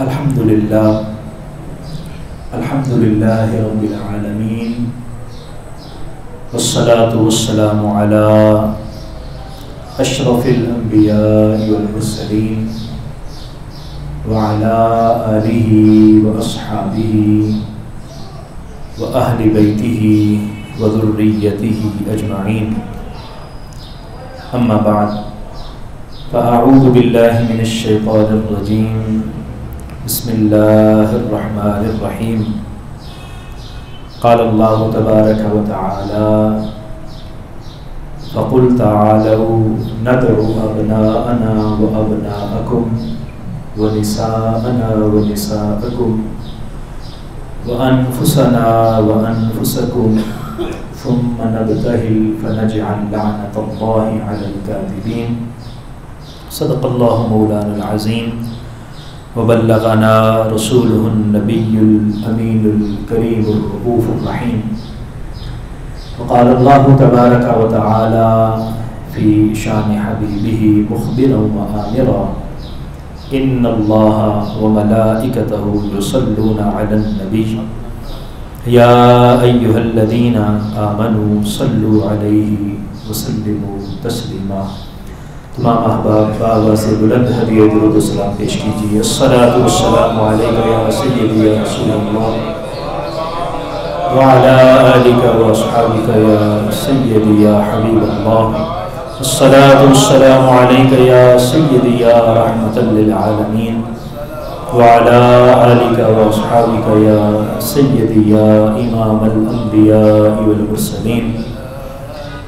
الحمدللہ رب العالمین والصلاة والسلام علی اشرف الانبیاء والمرسلین وعلی آلہ واصحابہ واہل بیتہ وذریتہ اجمعین، اما بعد فاعوذ باللہ من الشیطان الرجیم، بسم اللہ الرحمن الرحیم۔ قال اللہ تبارک و تعالی فقل تعالوا ندعو ابناءنا وابناءکم ونساءنا ونساءکم وانفسنا وانفسکم ثم نبتہل فنجعل لعنة اللہ علی الکاذبین۔ صدق اللہ مولانا العظیم وبلغنا رسوله النبی الامین الکریم الرؤوف الرحیم۔ وقال اللہ تبارک و تعالی فی شان حبیبہ مخبرا وآمرا ان اللہ وملائکتہ یصلون علی النبی یا ایہا الذین آمنوا صلوا علیہ وسلموا تسلیما۔ تمام احباب بآواز بلند ہدیہ درود و سلام پیش کیجیے۔ الصلاۃ والسلام علیک یا سیدی یا رسول اللہ وعلی آلک واصحابک یا سیدی یا حبیب اللہ۔ الصلاۃ والسلام علیک یا سیدی یا رحمۃ للعالمین وعلی آلک واصحابک یا سیدی یا امام الانبیاء والمرسلین۔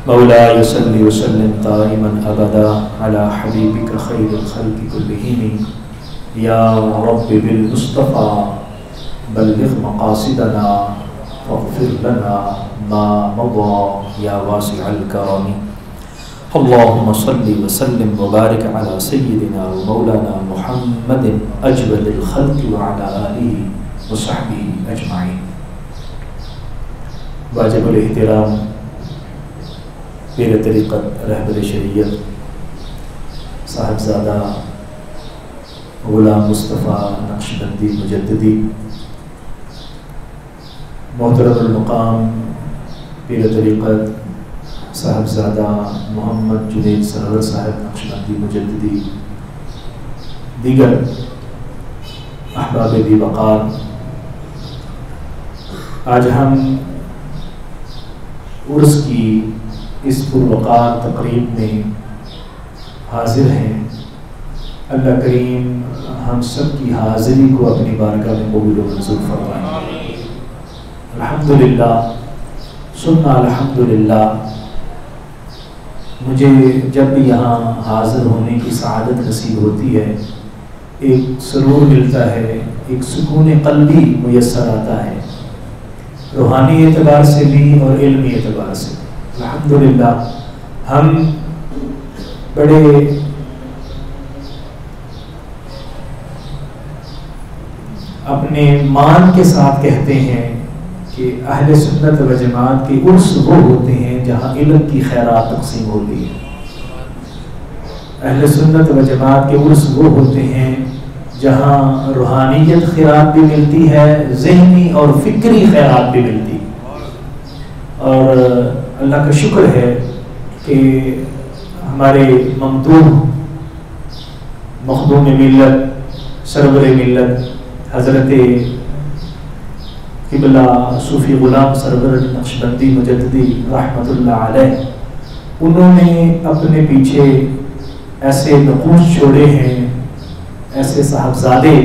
مولاي صل وسلم دائما ابدا على حبيبك خير الخلق كلهم يا رب بالمصطفى بلغ مقاصدنا واغفر لنا ما مضى يا واسع الكرم۔ اللهم صل وسلم وبارك على سيدنا ومولانا محمد اجود الخلق وعلى آله وصحبه اجمعين۔ واجب الاحترام پیر طریقت رہبر شریعت صاحبزادہ غلام مصطفیٰ نقشبندی مجددی، محترم المقام پیر طریقت صاحبزادہ محمد جنید سرور صاحب نقشبندی مجددی، دیگر احباب بھی وقار، آج ہم عرس کی اس پروقار تقریب میں حاضر ہیں۔ اللہ کریم ہم سب کی حاضری کو اپنی بارگاہ میں قبول و منظور فرمائے۔ الحمدللہ ثم الحمدللہ، مجھے جب بھی یہاں حاضر ہونے کی سعادت نصیب ہوتی ہے، ایک سرور ملتا ہے، ایک سکون قلبی میسر آتا ہے، روحانی اعتبار سے بھی اور علمی اعتبار سے۔ الحمدللہ ہم بڑے اپنے مان کے ساتھ کہتے ہیں کہ اہل سنت و جماعت کے عرس وہ ہوتے ہیں جہاں علم کی خیرات تقسیم ہوتی ہے۔ اہل سنت و جماعت کے عرس وہ ہوتے ہیں جہاں روحانیت خیرات بھی ملتی ہے، ذہنی اور فکری خیرات بھی ملتی ہے۔ اور اللہ کا شکر ہے کہ ہمارے ممدوح مخدوم ملت سرور ملت حضرت قبلہ صوفی غلام سرور نقشبندی مجددی رحمۃ اللہ علیہ، انہوں نے اپنے پیچھے ایسے نقوش چھوڑے ہیں، ایسے صاحبزادے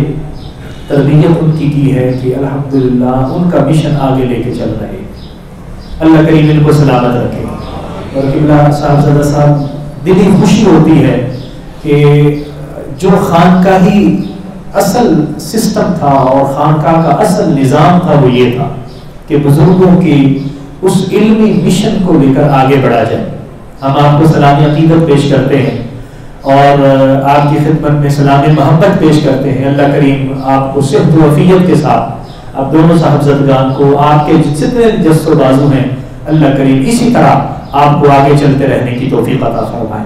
تربیت ان کی ہے کہ الحمدللہ ان کا مشن آگے لے کے چل رہے ہیں۔ اللہ کریم ان کو سلامت رکھے۔ اور قبلہ صاحبزادہ صاحب دلی خوشی ہوتی ہے کہ جو خانقاہی اصل سسٹم تھا اور خانقاہ کا اصل نظام تھا وہ یہ تھا کہ بزرگوں کی اس علمی مشن کو لے کر آگے بڑھا جائے۔ ہم آپ کو سلام عقیدت پیش کرتے ہیں اور آپ کی خدمت میں سلام محبت پیش کرتے ہیں۔ اللہ کریم آپ کو صحت و عافیت کے ساتھ، اب دونوں صاحبزادگان کو، آپ کے جتنے جس و بازو ہیں، اللہ کریم اسی طرح آپ کو آگے چلتے رہنے کی توفیق عطا فرمائے۔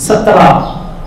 17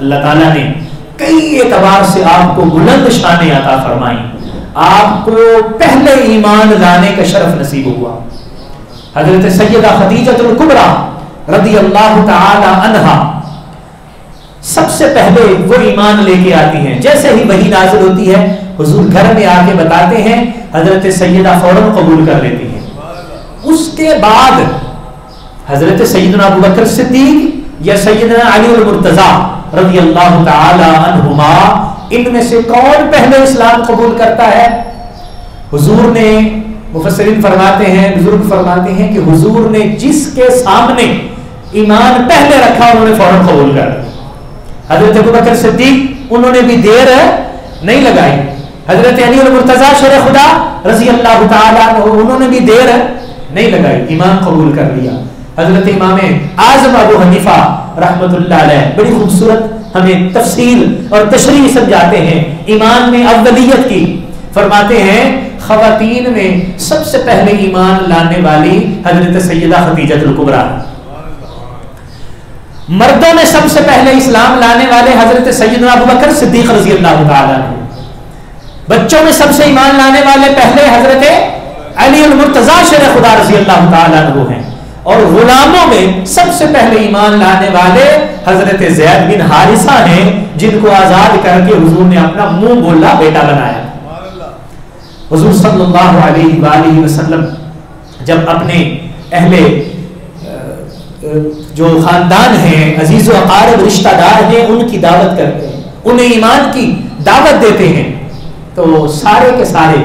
اللہ تعالیٰ نے کئی اعتبار سے آپ کو بلند شانیں عطا فرمائی، آپ کو پہلے ایمان لانے کا شرف نصیب ہوا۔ حضرت سیدہ خدیجہ الکبریٰ رضی اللہ تعالی عنہا سب سے پہلے وہ ایمان لے کے آتی ہیں، جیسے ہی وحی نازل ہوتی ہے حضور گھر میں آ کے بتاتے ہیں، حضرت سیدہ فوراً قبول کر لیتی ہیں۔ اس کے بعد حضرت سیدنا ابوبکر صدیق یا سیدنا علی المرتضیٰ رضی اللہ تعالی عنہما، ان میں سے کون پہلے اسلام قبول کرتا ہے؟ حضور نے، مفسرین فرماتے ہیں، بزرگ فرماتے ہیں کہ حضور نے جس کے سامنے ایمان پہلے رکھا انہوں نے فوراً قبول کر دیا۔ حضرت ابوبکر صدیق انہوں نے بھی دیر نہیں لگائی، حضرت علی المرتضیٰ شیر خدا رضی اللہ تعالیٰ عنہ انہوں نے بھی دیر نہیں لگائی، ایمان قبول کر لیا۔ حضرت امام اعظم ابو حنیفہ رحمت اللہ علیہ بڑی خوبصورت ہمیں تفصیل اور تشریح سمجھاتے ہیں ایمان میں اولیت کی، فرماتے ہیں خواتین میں سب سے پہلے ایمان لانے والی حضرت سیدہ خدیجہ الکبریٰ، مردوں میں سب سے پہلے اسلام لانے والے حضرت سیدنا ابوبکر صدیق رضی اللہ تعالیٰ عنہ، بچوں میں سب سے ایمان لانے والے پہلے حضرت علی المرتضیٰ شیر خدا رضی اللہ تعالیٰ عنہ ہیں، اور غلاموں میں سب سے پہلے ایمان لانے والے حضرت زید بن حارثہ ہیں، جن کو آزاد کر کے حضور نے اپنا منہ بولا بیٹا بنایا۔ حضور صلی اللہ علیہ وآلہ وسلم جب اپنے اہل جو خاندان ہیں، عزیز و اقارب رشتہ دار ہیں، ان کی دعوت کرتے ہیں، انہیں ایمان کی دعوت دیتے ہیں، تو سارے کے سارے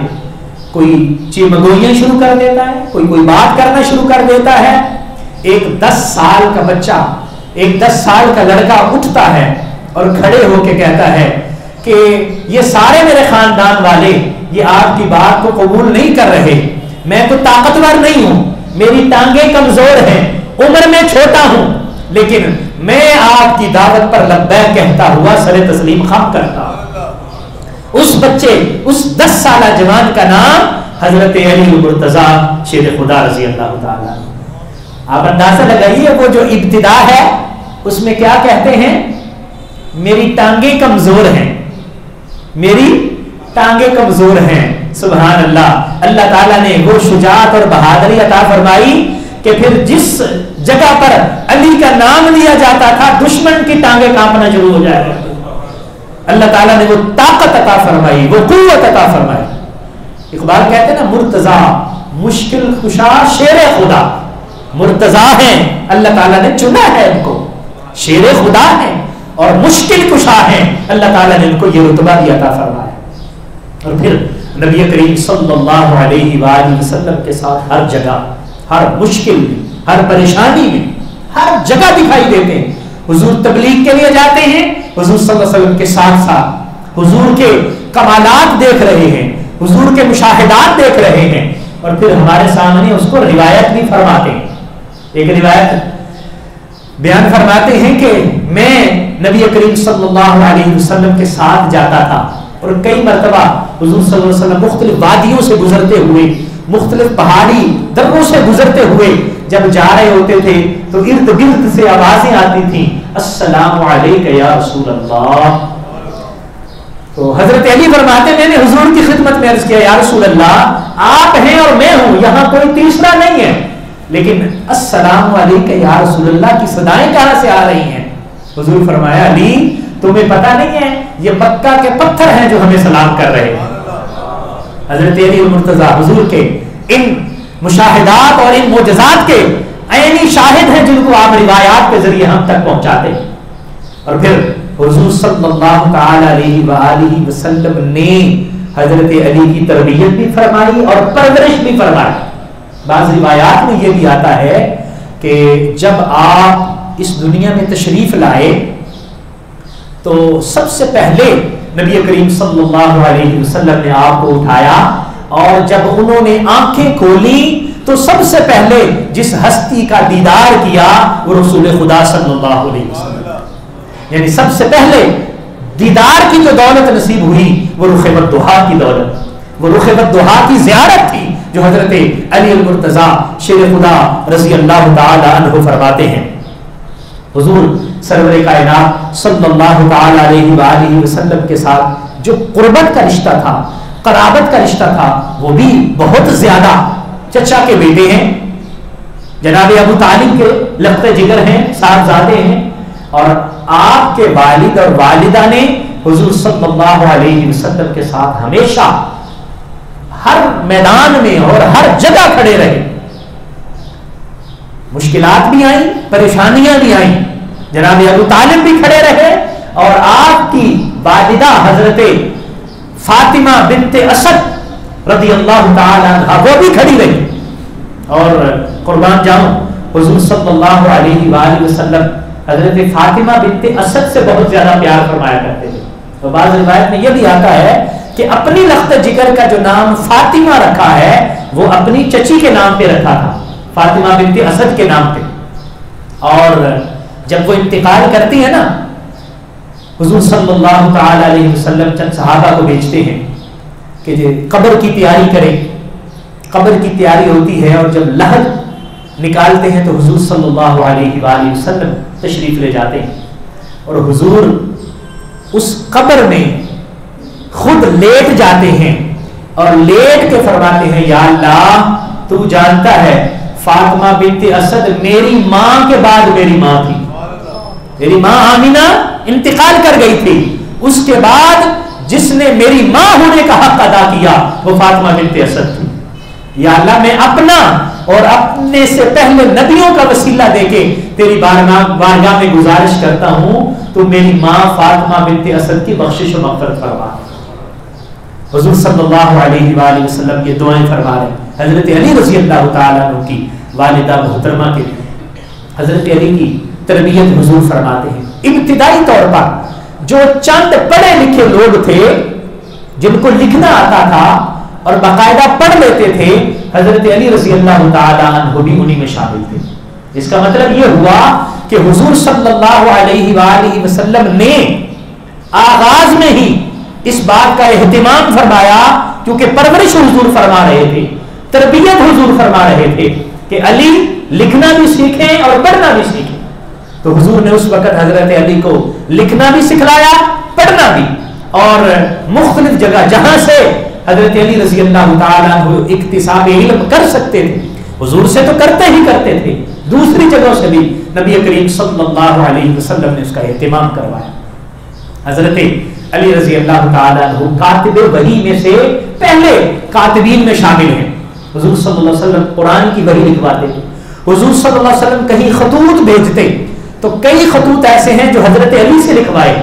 کوئی چیمگوئیاں شروع کر دیتا ہے، کوئی بات کرنا شروع کر دیتا ہے۔ ایک 10 سال کا بچہ، ایک 10 سال کا لڑکا اٹھتا ہے اور کھڑے ہو کے کہتا ہے کہ یہ سارے میرے خاندان والے یہ آپ کی بات کو قبول نہیں کر رہے، میں تو طاقتور نہیں ہوں، میری ٹانگیں کمزور ہیں، عمر میں چھوٹا ہوں، لیکن میں آپ کی دعوت پر لبیک کہتا ہوا سر تسلیم خم کرتا ہوں۔ اس بچے، اس 10 سالہ جوان کا نام حضرت علی المرتضیٰ شیر خدا رضی اللہ تعالیٰ۔ آپ اندازہ لگائیے وہ جو ابتدا ہے اس میں کیا کہتے ہیں؟ میری ٹانگیں کمزور ہیں، میری ٹانگیں کمزور ہیں۔ سبحان اللہ، اللہ تعالیٰ نے وہ شجاعت اور بہادری عطا فرمائی کہ پھر جس جگہ پر علی کا نام لیا جاتا تھا دشمن کی ٹانگیں کانپنا شروع ہو جائے گا۔ اللہ تعالیٰ نے وہ طاقت عطا فرمائی، وہ قوت عطا فرمائی۔ اقبال کہتے ہیں نا، مرتضیٰ مشکل کشا شیر خدا، مرتضیٰ ہیں، اللہ تعالیٰ نے چنا ہے ان کو، شیر خدا ہیں اور مشکل کشا ہیں، اللہ تعالیٰ نے ان کو یہ رتبہ بھی عطا فرمایا۔ اور پھر نبی کریم صلی اللہ علیہ وآلہ وسلم کے ساتھ ہر جگہ، ہر مشکل میں، ہر پریشانی میں، ہر جگہ دکھائی دیتے ہیں۔ حضور تبلیغ کے لیے جاتے ہیں، حضور صلی اللہ علیہ وسلم کے ساتھ ساتھ حضور کے کمالات دیکھ رہے ہیں، حضور کے مشاہدات دیکھ رہے ہیں، اور پھر ہمارے سامنے اس کو روایت بھی فرماتے ہیں۔ ایک روایت بیان فرماتے ہیں کہ میں نبی کریم صلی اللہ علیہ وسلم کے ساتھ جاتا تھا، اور کئی مرتبہ حضور صلی اللہ علیہ وسلم مختلف وادیوں سے گزرتے ہوئے، مختلف پہاڑی دروں سے گزرتے ہوئے جب جا رہے ہوتے تھے تو ارد گرد سے آوازیں آتی تھیں، السلام علیک یا رسول اللہ۔ تو حضرت علی فرماتے میں نے حضور کی خدمت میں عرض کیا، یا رسول اللہ آپ ہیں اور میں ہوں، یہاں کوئی تیسرا نہیں ہے، لیکن السلام علیک یا رسول اللہ کی صدائیں کہاں سے آ رہی ہیں؟ حضور فرمایا، علی تمہیں پتہ نہیں ہے یہ مکہ کے پتھر ہیں جو ہمیں سلام کر رہے ہیں۔ حضرت علی المرتضیٰ حضور کے ان مشاہدات اور ان معجزات کے عینی شاہد ہیں، جن کو آپ روایات کے ذریعے ہم تک پہنچاتے ہیں۔ اور پھر حضور صلی اللہ تعالی علیہ وآلہ وسلم نے حضرت علی کی تربیت بھی فرمائی اور پرورش بھی فرمائی۔ بعض روایات میں یہ بھی آتا ہے کہ جب آپ اس دنیا میں تشریف لائے تو سب سے پہلے نبی کریم صلی اللہ علیہ وسلم نے آپ کو اٹھایا، اور جب انہوں نے آنکھیں کھولی تو سب سے پہلے جس ہستی کا دیدار کیا وہ رسول خدا صلی اللہ علیہ وسلم، یعنی سب سے پہلے دیدار کی جو دولت نصیب ہوئی وہ رخ والضحیٰ کی دولت، وہ رخ والضحیٰ کی زیارت تھی جو حضرت علی المرتضیٰ شیر خدا رضی اللہ تعالی عنہ فرماتے ہیں حضور سرور کائنات صلی اللہ تعالی علیہ وآلہ وسلم کے ساتھ جو قربت کا رشتہ تھا، قرابت کا رشتہ تھا، وہ بھی بہت زیادہ. چچا کے بیٹے ہیں، جناب ابو طالب کے لخت جگر ہیں، صاحبزادے ہیں، اور آپ کے والد اور والدہ نے حضور صلی اللہ علیہ وسلم کے ساتھ ہمیشہ ہر میدان میں اور ہر جگہ کھڑے رہے. مشکلات بھی آئیں، پریشانیاں بھی آئیں، جناب ابو طالب بھی کھڑے رہے، اور آپ کی والدہ حضرت فاطمہ بنت اسد رضی اللہ تعالی عنہ وہ بھی کھڑی رہی. اور قربان جاؤں حضور صلی اللہ علیہ وآلہ وسلم حضرت فاطمہ بنت اسد سے بہت زیادہ پیار فرمایا کرتے تھے. تو بعض روایت میں یہ بھی آتا ہے کہ اپنی لخت جگر کا جو نام فاطمہ رکھا ہے وہ اپنی چچی کے نام پہ رکھا تھا، فاطمہ بنت اسد کے نام پہ. اور جب وہ انتقال کرتی ہے نا، حضور صلی اللہ تعالی علیہ وسلم چند صحابہ کو بھیجتے ہیں کہ قبر کی تیاری کریں. قبر کی تیاری ہوتی ہے، اور جب لحد نکالتے ہیں تو حضور صلی اللہ علیہ وآلہ وسلم تشریف لے جاتے ہیں، اور حضور اس قبر میں خود لیٹ جاتے ہیں اور لیٹ کے فرماتے ہیں یا اللہ تو جانتا ہے فاطمہ بنت اسد میری ماں کے بعد میری ماں تھی، میری ماں آمینہ انتقال کر گئی تھی، اس کے بعد جس نے میری ماں ہونے کا حق ادا کیا وہ فاطمہ بنت اسد تھی. یا اللہ میں اپنا اور اپنے سے پہلے نبیوں کا وسیلہ دے کے تیری بارگاہ میں گزارش کرتا ہوں تو میری ماں فاطمہ بنت اسد کی بخشش و مغفرت فرما. حضور صلی اللہ علیہ وآلہ وسلم یہ دعائیں فرما رہے ہیں. حضرت علی رضی اللہ تعالیٰ عنہ کی والدہ محترمہ کے حضرت علی کی تربیت حضور فرماتے ہیں. ابتدائی طور پر جو چند پڑھے لکھے لوگ تھے جن کو لکھنا آتا تھا اور باقاعدہ پڑھ لیتے تھے، حضرت علی رضی اللہ تعالیٰ عنہ بھی انہی میں شامل تھے. اس کا مطلب یہ ہوا کہ حضور صلی اللہ علیہ وآلہ وسلم نے آغاز میں ہی اس بات کا اہتمام فرمایا، کیونکہ پرورش حضور فرما رہے تھے، تربیت حضور فرما رہے تھے کہ علی لکھنا بھی سیکھیں اور پڑھنا بھی سیکھیں. تو حضور نے اس وقت حضرت علی کو لکھنا بھی سکھلایا، پڑھنا بھی، اور مختلف جگہ جہاں سے حضرت علی رضی اللہ تعالیٰ عنہ اکتساب علم کر سکتے تھے حضور سے تو کرتے ہی کرتے تھے، دوسری جگہوں سے بھی نبی کریم صلی اللہ علیہ وسلم نے اس کا اہتمام کروایا. حضرت علی رضی اللہ تعالیٰ عنہ کاتب وحی میں سے پہلے کاتبین میں شامل ہیں. حضور صلی اللہ علیہ وسلم قرآن کی وحی لکھواتے تھے. حضور صلی اللہ علیہ وسلم کہیں خطوط بھیجتے تو کئی خطوط ایسے ہیں جو حضرت علی سے لکھوائے.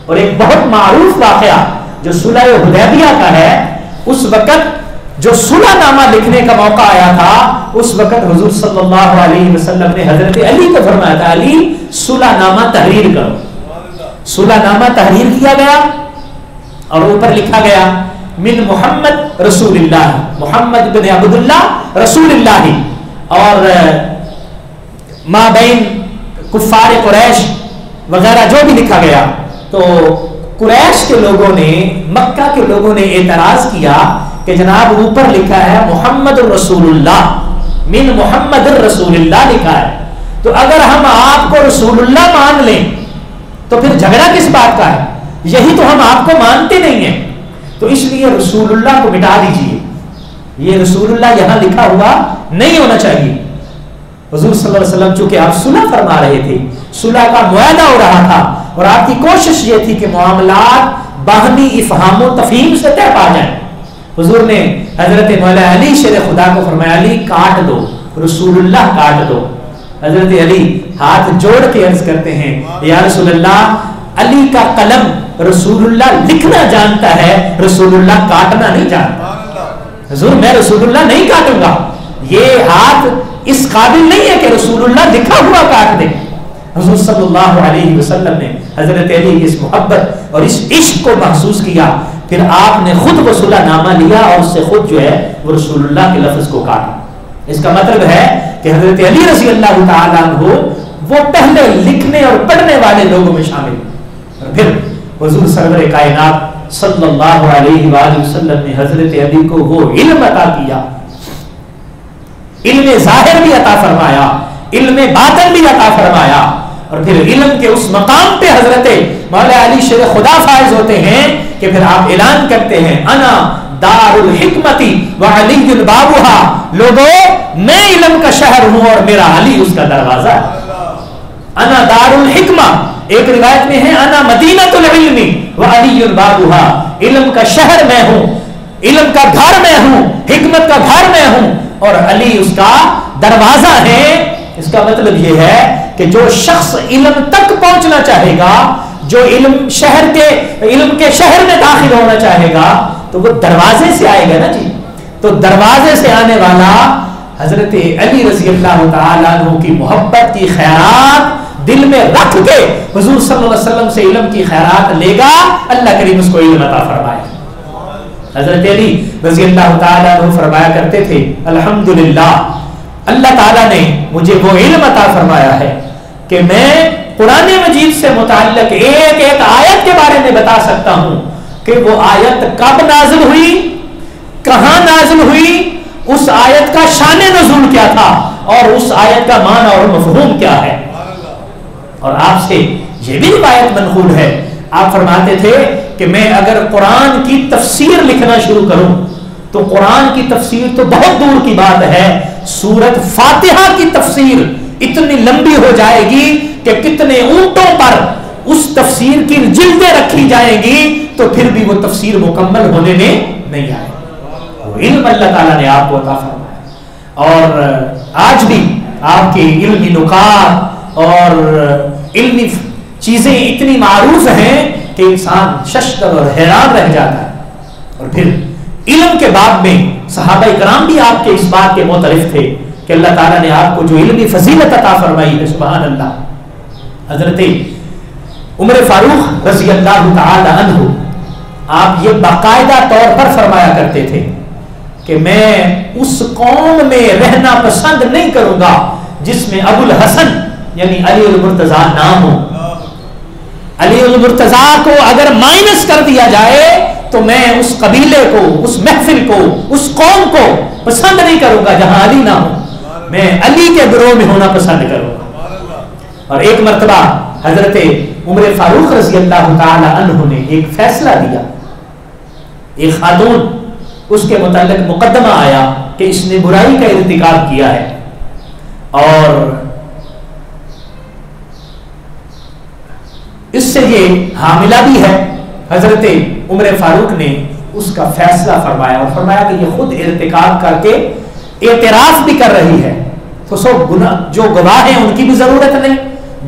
اور ایک بہت معروف واقعہ جو صلح حدیبیہ کا ہے، اس وقت جو صلح نامہ لکھنے کا موقع آیا تھا اس وقت حضور صلی اللہ علیہ وسلم نے حضرت علی کو فرمایا تھا علی صلح نامہ تحریر کرو. صلح نامہ تحریر کیا گیا اور اوپر لکھا گیا من محمد رسول اللہ، محمد بن عبداللہ رسول اللہ، اور ما بین کفار قریش وغیرہ جو بھی لکھا گیا. تو قریش کے لوگوں نے، مکہ کے لوگوں نے اعتراض کیا کہ جناب اوپر لکھا ہے محمد رسول اللہ، من محمد رسول اللہ لکھا ہے، تو اگر ہم آپ کو رسول اللہ مان لیں تو پھر جھگڑا کس بات کا ہے؟ یہی تو ہم آپ کو مانتے نہیں ہیں، تو اس لیے رسول اللہ کو مٹا دیجئے، یہ رسول اللہ یہاں لکھا ہوا نہیں ہونا چاہیے. حضور صلی اللہ علیہ وسلم چونکہ آپ صلح فرما رہے تھے، صلح کا معاہدہ ہو رہا تھا اور آپ کی کوشش یہ تھی کہ معاملات باہمی افہام و تفہیم سے طے پا جائیں. حضور نے حضرت مولا علی شیر خدا کو فرمایا علی کاٹ دو، رسول اللہ کاٹ دو. حضرت علی ہاتھ جوڑ کے عرض کرتے ہیں یا رسول اللہ، علی کا قلم رسول اللہ لکھنا جانتا ہے، رسول اللہ کاٹنا نہیں جانتا. حضور میں رسول اللہ نہیں کاٹوں گا، یہ ہاتھ اس قابل نہیں ہے کہ رسول اللہ لکھا ہوا کاٹ دے. حضور صلی اللہ علیہ وسلم نے حضرت علی کی اس محبت اور اس عشق کو محسوس کیا، پھر آپ نے خود وہ صلح نامہ لیا اور اس سے خود جو ہے وہ رسول اللہ کے لفظ کو کاٹا. اس کا مطلب ہے کہ حضرت علی رضی اللہ تعالیٰ عنہ وہ پہلے لکھنے اور پڑھنے والے لوگوں میں شامل. اور پھر حضور سرور کائنات صلی اللہ علیہ وآلہ وسلم نے حضرت علی کو وہ علم عطا کیا، علم ظاہر بھی عطا فرمایا، علم باطن بھی عطا فرمایا. اور پھر علم کے اس مقام پہ حضرت مولا علی شیر خدا فائز ہوتے ہیں کہ پھر آپ اعلان کرتے ہیں انا دار الحکمتی وعلی بابها، لوگوں میں علم کا شہر ہوں اور میرا علی اس کا دروازہ ہے. انا دار الحکمہ، ایک روایت میں ہے انا مدینۃ العلم وعلی بابها، علم کا شہر میں ہوں، علم کا گھر میں ہوں، حکمت کا گھر میں ہوں اور علی اس کا دروازہ ہے. اس کا مطلب یہ ہے کہ جو شخص علم تک پہنچنا چاہے گا، جو علم کے شہر میں داخل ہونا چاہے گا تو وہ دروازے سے آئے گا نا جی. تو دروازے سے آنے والا حضرت علی رضی اللہ تعالیٰ عنہ کی محبت کی خیرات دل میں رکھ کے حضور صلی اللہ علیہ وسلم سے علم کی خیرات لے گا، اللہ کریم اس کو علم عطا فرمائے. حضرت علی رضی اللہ تعالیٰ عنہ فرمایا کرتے تھے الحمدللہ اللہ تعالیٰ نے مجھے وہ علم عطا فرمایا ہے کہ میں قرآن مجید سے متعلق ایک ایک آیت کے بارے میں بتا سکتا ہوں کہ وہ آیت کب نازل ہوئی، کہاں نازل ہوئی، اس آیت کا شان نزول کیا تھا اور اس آیت کا معنی اور مفہوم کیا ہے. اور آپ سے یہ بھی روایت منقول ہے، آپ فرماتے تھے کہ میں اگر قرآن کی تفسیر لکھنا شروع کروں تو قرآن کی تفسیر تو بہت دور کی بات ہے، سورت فاتحہ کی تفسیر اتنی لمبی ہو جائے گی کہ کتنے اونٹوں پر اس تفسیر کی جلدیں رکھی جائیں گی تو پھر بھی وہ تفسیر مکمل ہونے میں نہیں آئے. وہ علم اللہ تعالیٰ نے آپ کو عطا فرمایا اور آج بھی آپ کے علمی نکات اور علمی چیزیں اتنی معروف ہیں کہ انسان ششدر اور حیران رہ جاتا ہے. اور پھر علم کے باب میں صحابہ کرام بھی آپ کے اس بات کے معترف تھے کہ اللہ تعالیٰ نے آپ کو جو علمی فضیلت عطا فرمائی ہے سبحان اللہ. حضرت عمر فاروق رضی اللہ تعالی عنہ آپ یہ باقاعدہ طور پر فرمایا کرتے تھے کہ میں اس قوم میں رہنا پسند نہیں کروں گا جس میں ابو الحسن یعنی علی المرتضیٰ نام ہو. علی المرتضیٰ کو اگر مائنس کر دیا جائے تو میں اس قبیلے کو، اس محفل کو، اس قوم کو پسند نہیں کروں گا جہاں علی نہ ہو. میں علی کے گروہ میں ہونا پسند کروں گا. اور ایک مرتبہ حضرت عمر فاروق رضی اللہ تعالی عنہ نے ایک فیصلہ دیا، ایک خاتون اس کے متعلق مقدمہ آیا کہ اس نے برائی کا ارتکاب کیا ہے اور اس سے یہ حاملہ بھی ہے. حضرت عمر فاروق نے اس کا فیصلہ فرمایا اور فرمایا کہ یہ خود ارتکاب کر کے اعتراف بھی کر رہی ہے تو جو گواہ ہیں ان کی بھی ضرورت نہیں،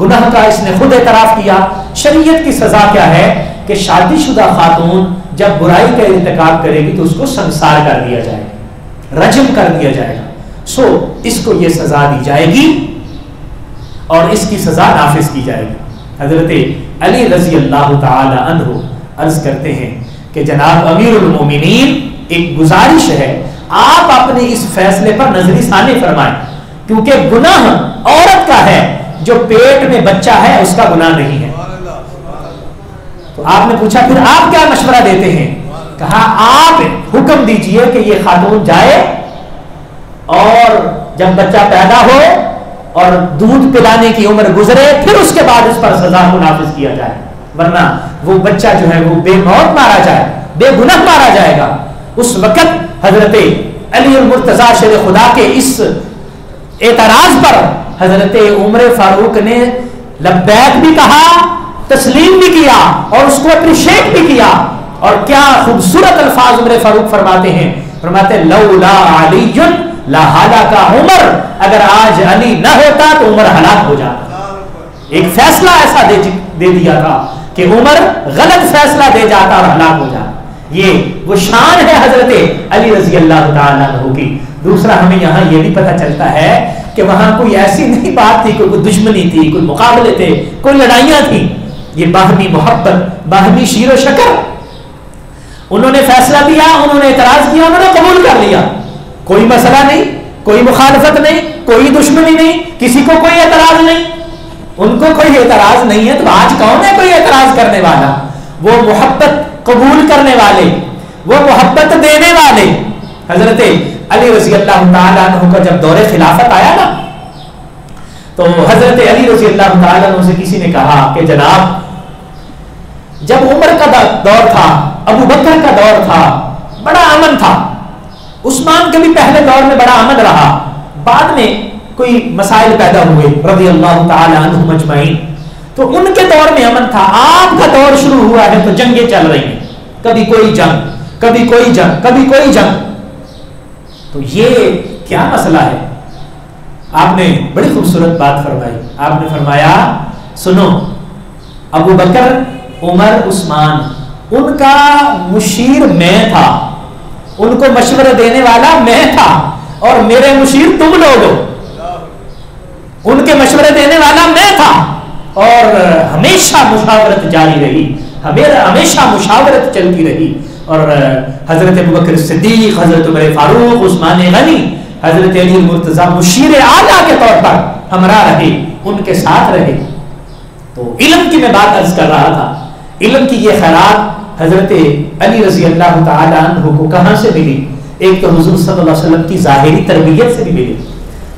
گناہ کا اس نے خود اعتراف کیا. شریعت کی سزا کیا ہے کہ شادی شدہ خاتون جب برائی کا ارتکاب کرے گی تو اس کو سنسار کر دیا جائے گا، رجم کر دیا جائے گا. اس کو یہ سزا دی جائے گی اور اس کی سزا نافذ کی جائے گی. حضرت علی رضی اللہ تعالی عنہ عرض کرتے ہیں کہ جناب امیر المومنین ایک گزارش ہے، آپ اپنے اس فیصلے پر نظری ثانی فرمائیں کیونکہ گناہ عورت کا ہے، جو پیٹ میں بچہ ہے اس کا گناہ نہیں ہے. تو آپ نے پوچھا پھر آپ کیا مشورہ دیتے ہیں؟ کہا آپ حکم دیجئے کہ یہ خاتون جائے اور جب بچہ پیدا ہو اور دودھ پلانے کی عمر گزرے پھر اس کے بعد اس پر سزا کو نافذ کیا جائے، ورنہ وہ بچہ جو ہے وہ بے موت مارا جائے، بے گناہ مارا جائے گا. اس وقت حضرت علی المرتضیٰ شیر خدا کے اس اعتراض پر حضرت عمر فاروق نے لبیک بھی کہا، تسلیم بھی کیا اور اس کو اپریشیٹ بھی کیا. اور کیا خوبصورت الفاظ عمر فاروق فرماتے ہیں، فرماتے لولا علی لا ہلاک عمر، اگر آج علی نہ ہوتا تو عمر ہلاک ہو جاتا. ایک فیصلہ ایسا دے دیا تھا کہ عمر غلط فیصلہ دے جاتا اور ہلاک ہو جاتا. یہ وہ شان ہے حضرت علی رضی اللہ تعالیٰ عنہ کی. دوسرا ہمیں یہاں یہ بھی پتہ چلتا ہے کہ وہاں کوئی ایسی نہیں بات تھی، کوئی دشمنی تھی، کوئی مقابلے تھے، کوئی لڑائیاں تھیں. یہ باہمی محبت، باہمی شیر و شکر. انہوں نے فیصلہ دیا، انہوں نے اعتراض کیا، انہوں نے قبول کر لیا. کوئی مسئلہ نہیں، کوئی مخالفت نہیں، کوئی دشمنی نہیں، کسی کو کوئی اعتراض نہیں. ان کو کوئی اعتراض نہیں ہے تو آج کون ہے کوئی اعتراض کرنے والا؟ وہ محبت قبول کرنے والے، وہ محبت دینے والے. حضرت علی رضی اللہ تعالیٰ عنہ کا جب دور خلافت آیا نا تو حضرت علی رضی اللہ تعالیٰ عنہ سے کسی نے کہا کہ جناب جب عمر کا دور تھا، ابو بکر کا دور تھا، بڑا امن تھا، عثمان کے بھی پہلے دور میں بڑا امن رہا، بعد میں کوئی مسائل پیدا ہوئے رضی اللہ تعالی عنہم اجمعین، تو ان کے دور میں امن تھا، آپ کا دور شروع ہوا ہے تو جنگیں چل رہی ہیں، کبھی کوئی جنگ، کبھی کوئی جنگ، کبھی کوئی جنگ، تو یہ کیا مسئلہ ہے؟ آپ نے بڑی خوبصورت بات فرمائی، آپ نے فرمایا سنو، ابو بکر، عمر، عثمان، ان کا مشیر میں تھا، ان کو مشورہ دینے والا میں تھا، اور میرے مشیر تم لوگ ہو، ان کے مشورے دینے والا میں تھا، اور ہمیشہ مشاورت جاری رہی، ہمیشہ مشاورت چلتی رہی، اور حضرت ابوبکر صدیق، حضرت عمر فاروق، عثمان غنی، حضرت علی المرتضیٰ مشیر اعلیٰ کے طور پر ہمراہ رہے، ان کے ساتھ رہے۔ تو علم کی میں بات عرض کر رہا تھا، علم کی یہ خیرات حضرت علی رضی اللہ تعالی عنہ کو کہاں سے ملی؟ ایک تو حضور صلی اللہ علیہ وسلم کی ظاہری تربیت سے بھی ملی،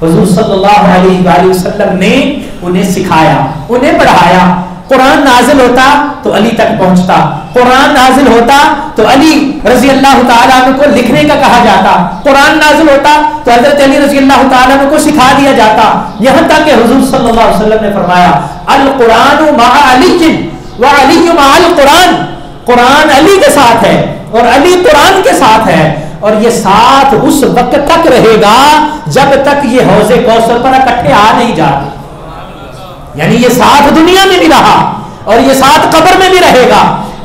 حضور صلی اللہ علیہ وآلہ وسلم نے انہیں سکھایا، انہیں پڑھایا، قرآن نازل ہوتا تو علی تک پہنچتا، قرآن نازل ہوتا تو علی رضی اللہ تعالیٰ عنہ کو لکھنے کا کہا جاتا، قرآن نازل ہوتا تو حضرت علی رضی اللہ تعالیٰ عنہ کو سکھا دیا جاتا، یہاں تک کہ حضور صلی اللہ علیہ وسلم نے فرمایا القرآن مع علی وعلی مع القرآن، قرآن علی کے ساتھ ہے اور علی قرآن کے ساتھ ہے، اور یہ ساتھ اس وقت تک رہے گا جب تک یہ حوض کوثر پر اکٹھے آ نہیں جاتے، یعنی یہ ساتھ دنیا میں بھی رہا اور یہ ساتھ قبر میں بھی رہے گا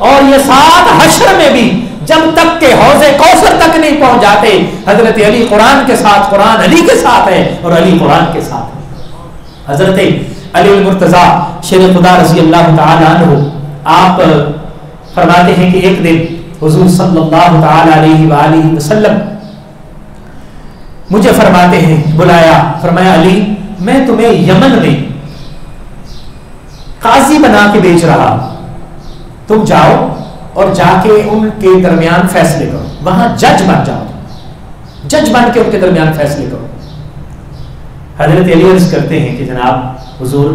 اور یہ ساتھ حشر میں بھی، جب تک کہ حوض کوثر تک نہیں پہنچ جاتے۔ حضرت علی قرآن کے ساتھ، قرآن علی کے ساتھ ہے اور علی قرآن کے ساتھ ہے۔ حضرت علی المرتضیٰ شیر خدا رضی اللہ تعالی عنہ، آپ فرماتے ہیں کہ ایک دن حضور صلی اللہ تعالی علیہ وآلہ وسلم مجھے فرماتے ہیں، بلایا، فرمایا علی میں تمہیں یمن میں قاضی بنا کے بیچ رہا، تم جاؤ اور جا کے ان کے درمیان فیصلے کرو، وہاں جج بن جاؤ، جج بن کے ان کے درمیان فیصلے کرو۔ حضرت علی عرض کرتے ہیں کہ جناب حضور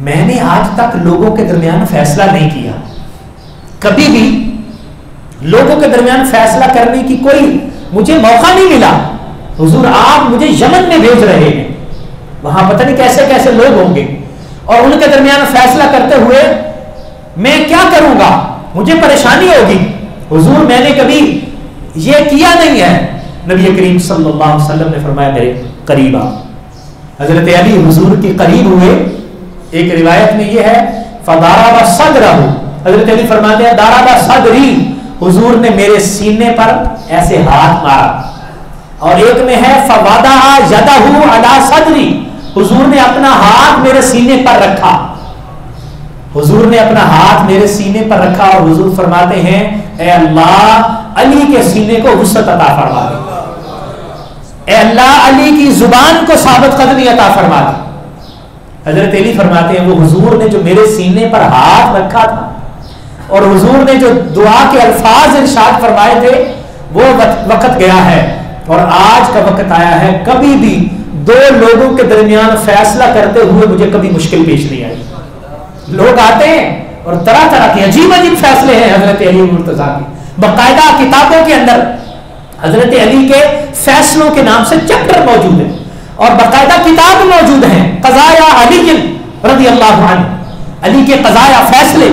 میں نے آج تک لوگوں کے درمیان فیصلہ نہیں کیا، کبھی بھی لوگوں کے درمیان فیصلہ کرنے کی کوئی مجھے موقع نہیں ملا، حضور آپ مجھے یمن میں بھیج رہے ہیں، وہاں پتہ نہیں کیسے کیسے لوگ ہوں گے، اور ان کے درمیان فیصلہ کرتے ہوئے میں کیا کروں گا، مجھے پریشانی ہوگی، حضور میں نے کبھی یہ کیا نہیں ہے۔ نبی کریم صلی اللہ علیہ وسلم نے فرمایا میرے قریب آ۔ حضرت علی حضور کے قریب ہوئے، ایک روایت میں یہ ہے فضارب صدرہ، حضرت علی فرماتے ہیں ضرب صدری، حضور نے میرے سینے پر ایسے ہاتھ مارا، اور ایک میں ہے فوضع یدہ علی صدری، حضور نے اپنا ہاتھ میرے سینے پر رکھا، حضور نے اپنا ہاتھ میرے سینے پر رکھا، اور حضور فرماتے ہیں اے اللہ علی کے سینے کو وسعت عطا فرما دے، اے اللہ علی کی زبان کو ثابت قدمی عطا فرما دے۔ حضرت علی فرماتے ہیں وہ حضور نے جو میرے سینے پر ہاتھ رکھا تھا اور حضور نے جو دعا کے الفاظ ارشاد فرمائے تھے، وہ وقت گیا ہے اور آج کا وقت آیا ہے، کبھی بھی دو لوگوں کے درمیان فیصلہ کرتے ہوئے مجھے کبھی مشکل پیش نہیں آئی۔ لوگ آتے ہیں اور طرح طرح کے عجیب عجیب فیصلے ہیں حضرت علی مرتضیٰ کی، باقاعدہ کتابوں کے اندر حضرت علی کے فیصلوں کے نام سے چیپٹر موجود ہیں اور باقاعدہ کتاب موجود ہیں، قضایا علی رضی اللہ عنہ، علی کے قضایا فیصلے،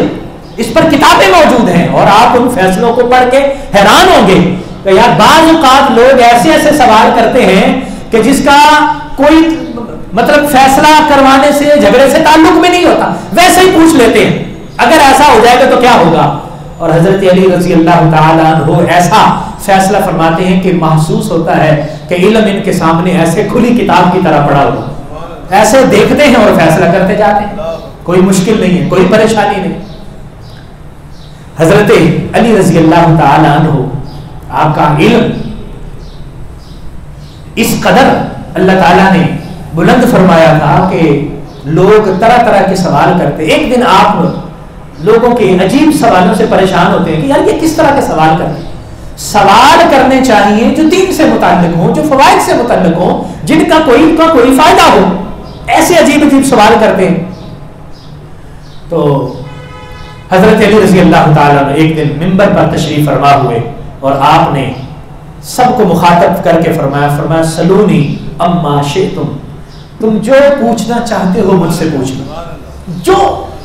اس پر کتابیں موجود ہیں، اور آپ ان فیصلوں کو پڑھ کے حیران ہوں گے کہ یار بعض اوقات لوگ ایسے ایسے سوال کرتے ہیں کہ جس کا کوئی مطلب فیصلہ کروانے سے، جھگڑے سے تعلق میں نہیں ہوتا، ویسے ہی پوچھ لیتے ہیں اگر ایسا ہو جائے گا تو کیا ہوگا، اور حضرت علی رضی اللہ تعالیٰ عنہ ایسا فیصلہ فرماتے ہیں کہ محسوس ہوتا ہے کہ علم ان کے سامنے ایسے کھلی کتاب کی طرح پڑا ہوا، ایسے دیکھتے ہیں اور فیصلہ کرتے جاتے ہیں، کوئی مشکل نہیں ہے، کوئی پریشانی نہیں۔ حضرت علی رضی اللہ تعالیٰ عنہ آپ کا علم اس قدر اللہ تعالیٰ نے بلند فرمایا تھا کہ لوگ طرح طرح کے سوال کرتے، ایک دن آپ لوگوں کے عجیب سوالوں سے پریشان ہوتے ہیں کہ یار یہ کس طرح کے سوال کرتے ہیں، سوال کرنے چاہیے جو دین سے متعلق ہوں، جو فوائد سے متعلق ہوں، جن کا کوئی فائدہ ہو، ایسے عجیب عجیب سوال کرتے ہیں. تو حضرت علی رضی اللہ تعالیٰ نے ایک دن منبر پر تشریف فرما ہوئے اور آپ نے سب کو مخاطب کر کے فرمایا سلونی اما شئتم، تم جو پوچھنا چاہتے ہو مجھ سے پوچھ لو،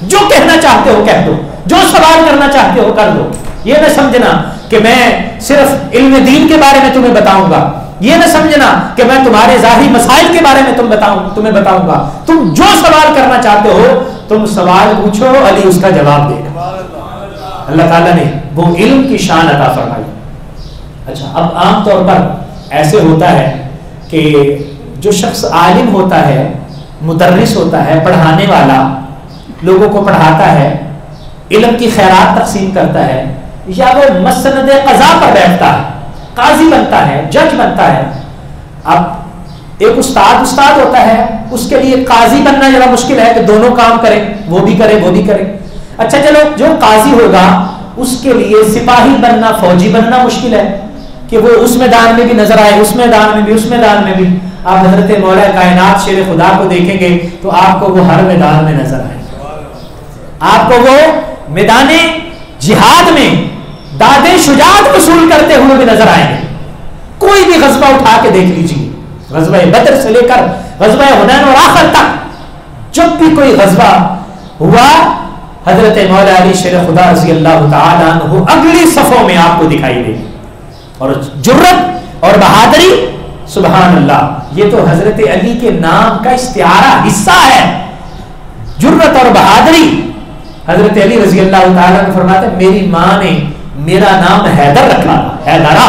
جو کہنا چاہتے ہو کہہ دو، جو سوال کرنا چاہتے ہو کر دو. یہ نہ سمجھنا کہ میں صرف علم دین کے بارے میں تمہیں بتاؤں گا، یہ نہ سمجھنا کہ میں تمہارے ظاہری مسائل کے بارے میں تمہیں بتاؤں گا. تم جو سوال کرنا چاہتے ہو تم سوال پوچھو، علی اس کا جواب دے گا. اللہ تعالیٰ نے وہ علم کی شان عطا فرمائی. اچھا، اب عام طور پر ایسے ہوتا ہے کہ جو شخص عالم ہوتا ہے، مدرس ہوتا ہے، پڑھانے والا، لوگوں کو پڑھاتا ہے، علم کی خیرات تقسیم کرتا ہے، یا وہ مسند قضا پر بیٹھتا ہے، قاضی بنتا ہے، جج بنتا ہے. اب ایک استاد ہوتا ہے، اس کے لیے قاضی بننا ذرا مشکل ہے کہ دونوں کام کرے، وہ بھی کرے وہ بھی کرے. اچھا چلو، جو قاضی ہوگا اس کے لیے سپاہی بننا، فوجی بننا مشکل ہے کہ وہ اس میدان میں بھی نظر آئے، اس میدان میں بھی، اس میدان میں بھی. آپ حضرت مولا کائنات شیر خدا کو دیکھیں گے تو آپ کو وہ ہر میدان میں نظر آئے گا. آپ کو وہ میدان جہاد میں دادے شجاعت وصول کرتے ہوئے بھی نظر آئیں گے. کوئی بھی غزوہ اٹھا کے دیکھ لیجیے، غزوہ بدر سے لے کر غزوہ حنین اور آخر تک جب بھی کوئی غزوہ ہوا، حضرت مولا علی شیر خدا رضی اللہ تعالیٰ عنہ اگلی صفوں میں آپ کو دکھائی دے. اور جرت اور بہادری، سبحان اللہ، یہ تو حضرت علی کے نام کا استعارہ حصہ ہے. جرت اور بہادری. حضرت علی رضی اللہ تعالیٰ نے فرماتے میری ماں نے میرا نام حیدر رکھا، حیدرہ،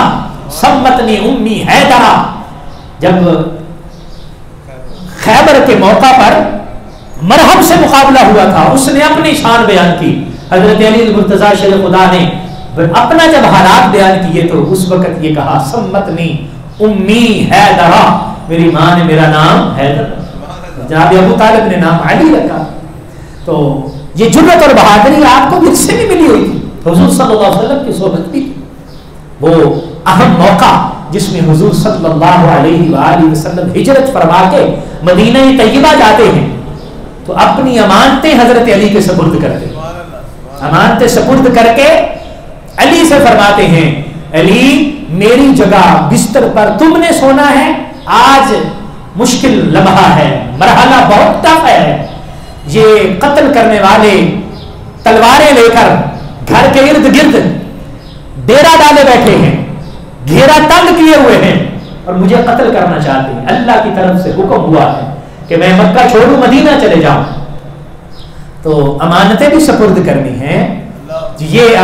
سمتنی امی حیدرہ. جب خیبر کے موقع پر مرحب سے مقابلہ ہوا تھا، اس نے اپنی شان بیان کی. حضرت علی المرتضیٰ شیر خدا نے اپنا جب حالات بیان کیے تو اس وقت یہ کہا سمتنی امی حیدرہ، میری ماں نے میرا نام حیدر رکھا. جناب ابو طالب نے نام علی رکھا. تو یہ جرت اور بہادری آپ کو مجھ سے بھی ملی ہوئی تھی. حضور صلی اللہ علیہ وسلم کی صحبت بھی تھی. وہ اہم موقع جس میں حضور صلی اللہ علیہ وآلہ وسلم ہجرت فرما کے مدینہ طیبہ جاتے ہیں تو اپنی امانتیں حضرت علی کے سپرد کرتے ہیں. امانتیں سپرد کر کے علی سے فرماتے ہیں علی میری جگہ بستر پر تم نے سونا ہے. آج مشکل لمحہ ہے، مرحلہ بہت ٹف ہے. یہ قتل کرنے والے تلواریں لے کر گھر کے ارد گرد ڈیرا ڈالے بیٹھے ہیں، گھیرا تنگ کیے ہوئے ہیں اور مجھے قتل کرنا چاہتے ہیں. اللہ کی طرف سے حکم ہوا ہے کہ میں مکہ چھوڑوں مدینہ چلے جاؤں. تو امانتیں بھی سپرد کرنی ہیں. یہ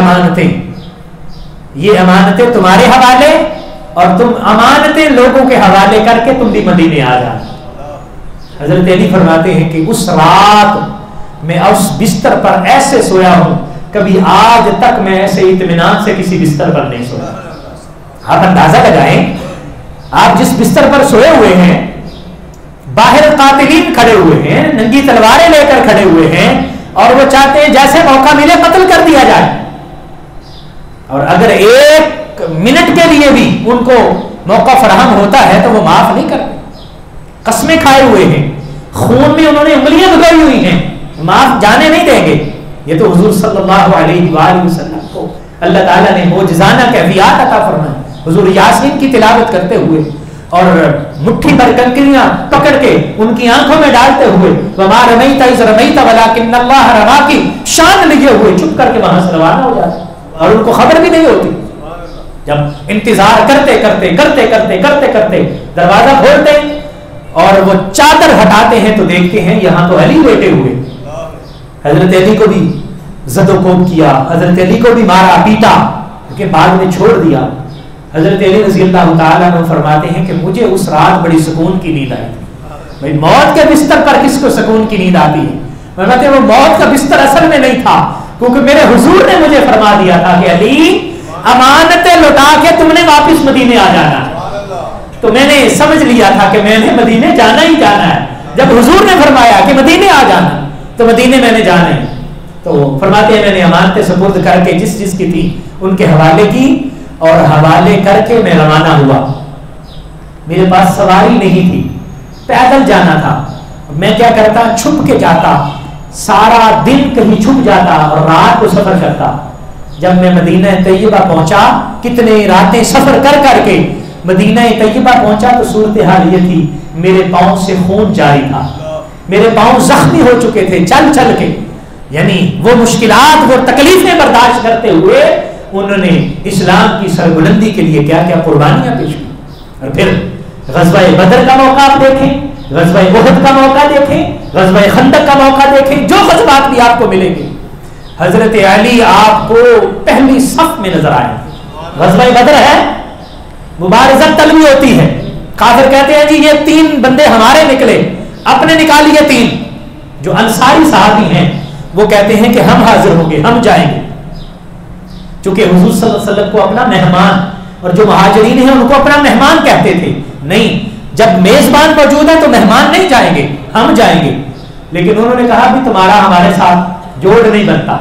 امانتیں تمہارے حوالے، اور تم امانتیں لوگوں کے حوالے کر کے تم بھی مدینے آ جاؤ. حضرت علی فرماتے ہیں کہ اس رات میں اس بستر پر ایسے سویا ہوں، کبھی آج تک میں ایسے اطمینان سے کسی بستر پر نہیں سویا. آپ اندازہ لگائیں، آپ جس بستر پر سوئے ہوئے ہیں باہر قاتلین کھڑے ہوئے ہیں، ننگی تلواریں لے کر کھڑے ہوئے ہیں، اور وہ چاہتے ہیں جیسے موقع ملے قتل کر دیا جائے. اور اگر ایک منٹ کے لیے بھی ان کو موقع فراہم ہوتا ہے تو وہ معاف نہیں کرتے. قسمیں کھائے ہوئے ہیں، خون میں انہوں نے انگلیاں بھگوئی ہوئی ہیں، معاف جانے نہیں دیں گے. یہ تو حضور صلی اللہ علیہ وآلہ وسلم کو اللہ تعالیٰ نے معجزانہ کیفیات عطا فرمائے. حضور یاسین کی تلاوت کرتے ہوئے اور مٹھی پر کنکریاں پکڑ کے ان کی آنکھوں میں ڈالتے ہوئے وما رمیت اذ رمیت ولکن اللہ رما کی شان لیے ہوئے چپ کر کے وہاں سے روانہ ہو جاتے اور ان کو خبر بھی نہیں ہوتی. جب انتظار کرتے کرتے کرتے کرتے کرتے کرتے دروازہ کھولتے اور وہ چادر ہٹاتے ہیں تو دیکھتے ہیں یہاں تو علی بیٹھے ہوئے. حضرت علی کو بھی زد و کوب کیا، حضرت علی کو بھی مارا پیٹا، لیکن بعد میں چھوڑ دیا. حضرت علی رضی اللہ تعالیٰ عنہ فرماتے ہیں کہ مجھے اس رات بڑی سکون کی نیند آئی تھی. بھائی موت کے بستر پر کس کو سکون کی نیند آتی ہے؟ فرماتے ہیں وہ موت کا بستر اصل میں نہیں تھا، کیونکہ میرے حضور نے مجھے فرما دیا تھا کہ علی امانتیں لوٹا کے تم نے واپس مدینے آ جانا ہے. تو میں نے سمجھ لیا تھا کہ میں نے مدینے جانا ہی جانا ہے. جب حضور نے فرمایا کہ مدینے آ جانا تو مدینے میں نے جانا ہے. تو فرماتے ہیں میں نے امانتیں سپرد کر کے جس چیز کی تھی ان کے حوالے کی اور حوالے کر کے میں روانہ ہوا. میرے پاس سواری نہیں تھی، پیدل جانا تھا. میں کیا کرتا, چھپ کے جاتا, سارا دن کہیں چھپ جاتا اور رات کو سفر کرتا. جب میں مدینہ طیبہ پہنچا, کتنے راتیں سفر کر کر کے مدینہ طیبہ پہنچا, تو صورتحال یہ تھی میرے پاؤں سے خون جاری تھا, میرے پاؤں زخمی ہو چکے تھے چل چل کے. یعنی وہ مشکلات, وہ تکلیفیں برداشت کرتے ہوئے انہوں نے اسلام کی سربلندی کے لیے کیا کیا قربانیاں پیش کی. اور پھر غزوہ بدر کا موقع آپ دیکھیں, غزوہ احد کا موقع دیکھیں, غزوہ خندق کا موقع دیکھیں, جو غزوات بھی آپ کو ملیں گے, حضرت علی آپ کو پہلی صف میں نظر آئے. غزوہ بدر ہے, مبارزت طلبی ہوتی ہے, کافر کہتے ہیں جی یہ 3 بندے ہمارے نکلے, اپنے نکالیے 3. جو انصاری صحابی ہیں وہ کہتے ہیں کہ ہم حاضر ہوں گے, ہم جائیں گے, چونکہ حضور صلی اللہ علیہ وسلم کو اپنا مہمان, اور جو مہاجرین ہیں ان کو اپنا مہمان کہتے تھے. نہیں, جب میزبان موجود ہے تو مہمان نہیں جائیں گے, ہم جائیں گے. لیکن انہوں نے کہا بھی تمہارا ہمارے ساتھ جوڑ نہیں بنتا,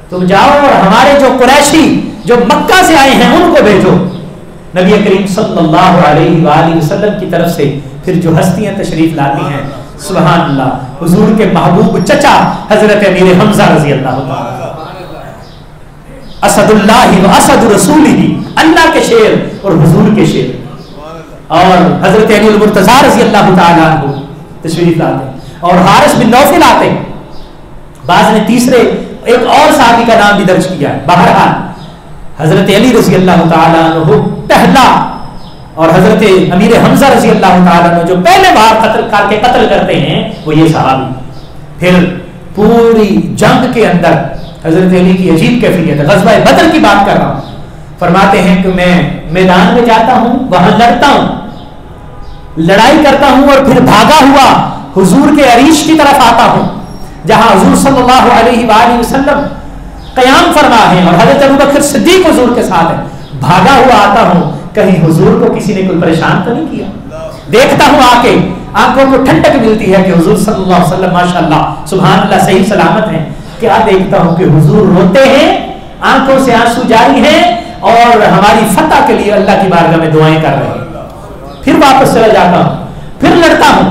تم جاؤ اور ہمارے جو قریشی جو مکہ سے آئے ہیں ان کو بھیجو. نبی کریم صلی اللہ علیہ وآلہ وسلم کی طرف سے پھر جو ہستیاں تشریف لاتی ہیں, سبحان اللہ, حضور کے محبوب چچا حضرت امیر حمزہ رضی اللہ تعالی, اسد اللہ و اسد رسولہ, اللہ کے شیر اور حضور کے شیر, اور حضرت علی المرتضیٰ رضی اللہ تعالی عنہ تشریف لاتے, اور حارث بن نوفل آتے. بعض نے تیسرے ایک اور صحابی کا نام بھی درج کیا ہے. بہرحال حضرت علی رضی اللہ تعالی عنہ پہلا, اور حضرت امیر حمزہ رضی اللہ تعالی عنہ جو پہلے باہر قتل کر کے قتل کرتے ہیں وہ یہ صحابی. پھر پوری جنگ کے اندر حضرت علی کی عجیب کیفیت ہے. غزوہ بدر کی بات کر رہا ہوں, فرماتے ہیں کہ میں میدان میں جاتا ہوں, وہاں لڑتا ہوں, لڑائی کرتا ہوں, اور پھر بھاگا ہوا حضور کے عریش کی طرف آتا ہوں جہاں حضور صلی اللہ علیہ وآلہ وسلم قیام فرما ہے اور حضرت ابوبکر صدیق حضور کے ساتھ ہے. بھاگا ہوا آتا ہوں, کہیں حضور کو کسی نے کوئی پریشان تو نہیں کیا. دیکھتا ہوں آ کے, آنکھوں کو ٹھنڈک ملتی ہے کہ حضور صلی اللہ علیہ وسلم ماشاءاللہ سبحان اللہ صحیح سلامت ہیں. کیا دیکھتا ہوں کہ حضور روتے ہیں, آنکھوں سے آنسو جاری ہیں, اور ہماری فتح کے لیے اللہ کی بارگاہ میں دعائیں کر رہے ہیں. پھر واپس چلا جاتا ہوں, پھر لڑتا ہوں,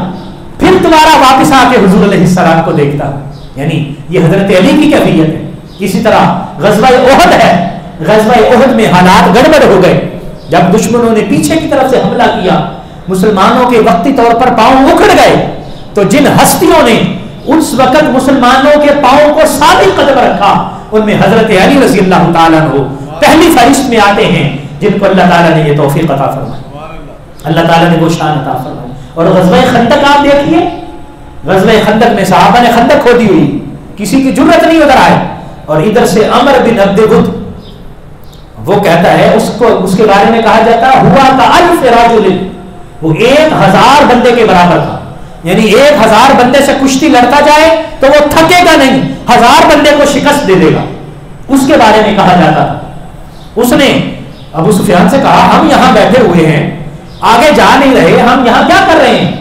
پھر دوبارہ واپس آ کے حضور علیہ السلام کو دیکھتا ہوں. یعنی یہ حضرت علی کی کیفیت ہے. اسی طرح غزوہ احد ہے, غزوہ احد میں حالات گڑبڑ ہو گئے. جب دشمنوں نے پیچھے کی طرف سے حملہ کیا, مسلمانوں کے وقتی طور پر پاؤں اکھڑ گئے, تو جن ہستیوں نے اس وقت مسلمانوں کے پاؤں کو ثابت قدم رکھا ان میں حضرت علی رضی اللہ تعالیٰ عنہ پہلی فہرست میں آتے ہیں, جن کو اللہ تعالیٰ نے یہ توفیق عطا فرمائی, اللہ تعالیٰ نے وہ شان عطا فرمائی. اور غزوہ خندق آپ دیکھیے, غزوہ خندق میں صحابہ نے خندق کھودی ہوئی, کسی کی جرت نہیں ادھر آئے, اور ادھر سے عمر بن عبد ود وہ کہتا ہے, اس کے بارے میں کہا جاتا ہوا کا الف رجل, وہ 1000 بندے کے برابر تھا. یعنی 1000 بندے سے کشتی لڑتا جائے تو وہ تھکے گا نہیں, 1000 بندے کو شکست دے دے گا. اس کے بارے میں کہا جاتا تھا. اس نے ابو سفیان سے کہا ہم یہاں بیٹھے ہوئے ہیں, آگے جا نہیں رہے, ہم یہاں کیا کر رہے ہیں,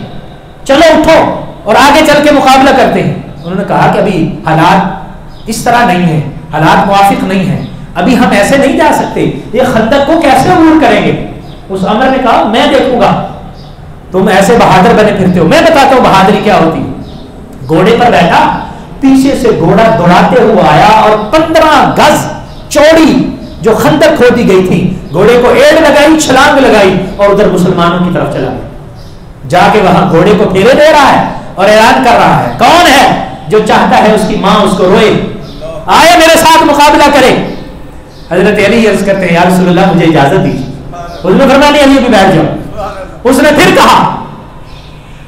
چلو اٹھو اور آگے چل کے مقابلہ کرتے ہیں. انہوں نے کہا کہ ابھی حالات اس طرح نہیں ہیں, حالات موافق نہیں ہیں, ابھی ہم ایسے نہیں جا سکتے, یہ خندق کو کیسے عبور کریں گے. اس عمر نے کہا میں دیکھوں گا, تم ایسے بہادر بنے پھرتے ہو, میں بتاتا ہوں بہادری کیا ہوتی ہے. گھوڑے پر بیٹھا, پیچھے سے گھوڑا دوڑاتے ہوا آیا اور 15 گز چوڑی جو خندق کھودی گئی تھی, گھوڑے کو ایڑ لگائی, چھلانگ لگائی اور ادھر مسلمانوں کی طرف چلا گیا. جا کے وہاں گھوڑے کو پھیرے دے رہا ہے اور اعلان کر رہا ہے کون ہے جو چاہتا ہے اس کی ماں اس کو روئے, آئے میرے ساتھ مقابلہ کرے. حضرت علی عرض کرتے ہیں یا رسول اللہ مجھے اجازت دیجیے. حضور نے فرمایا علی بھی بیٹھ جاؤ. اس نے پھر کہا,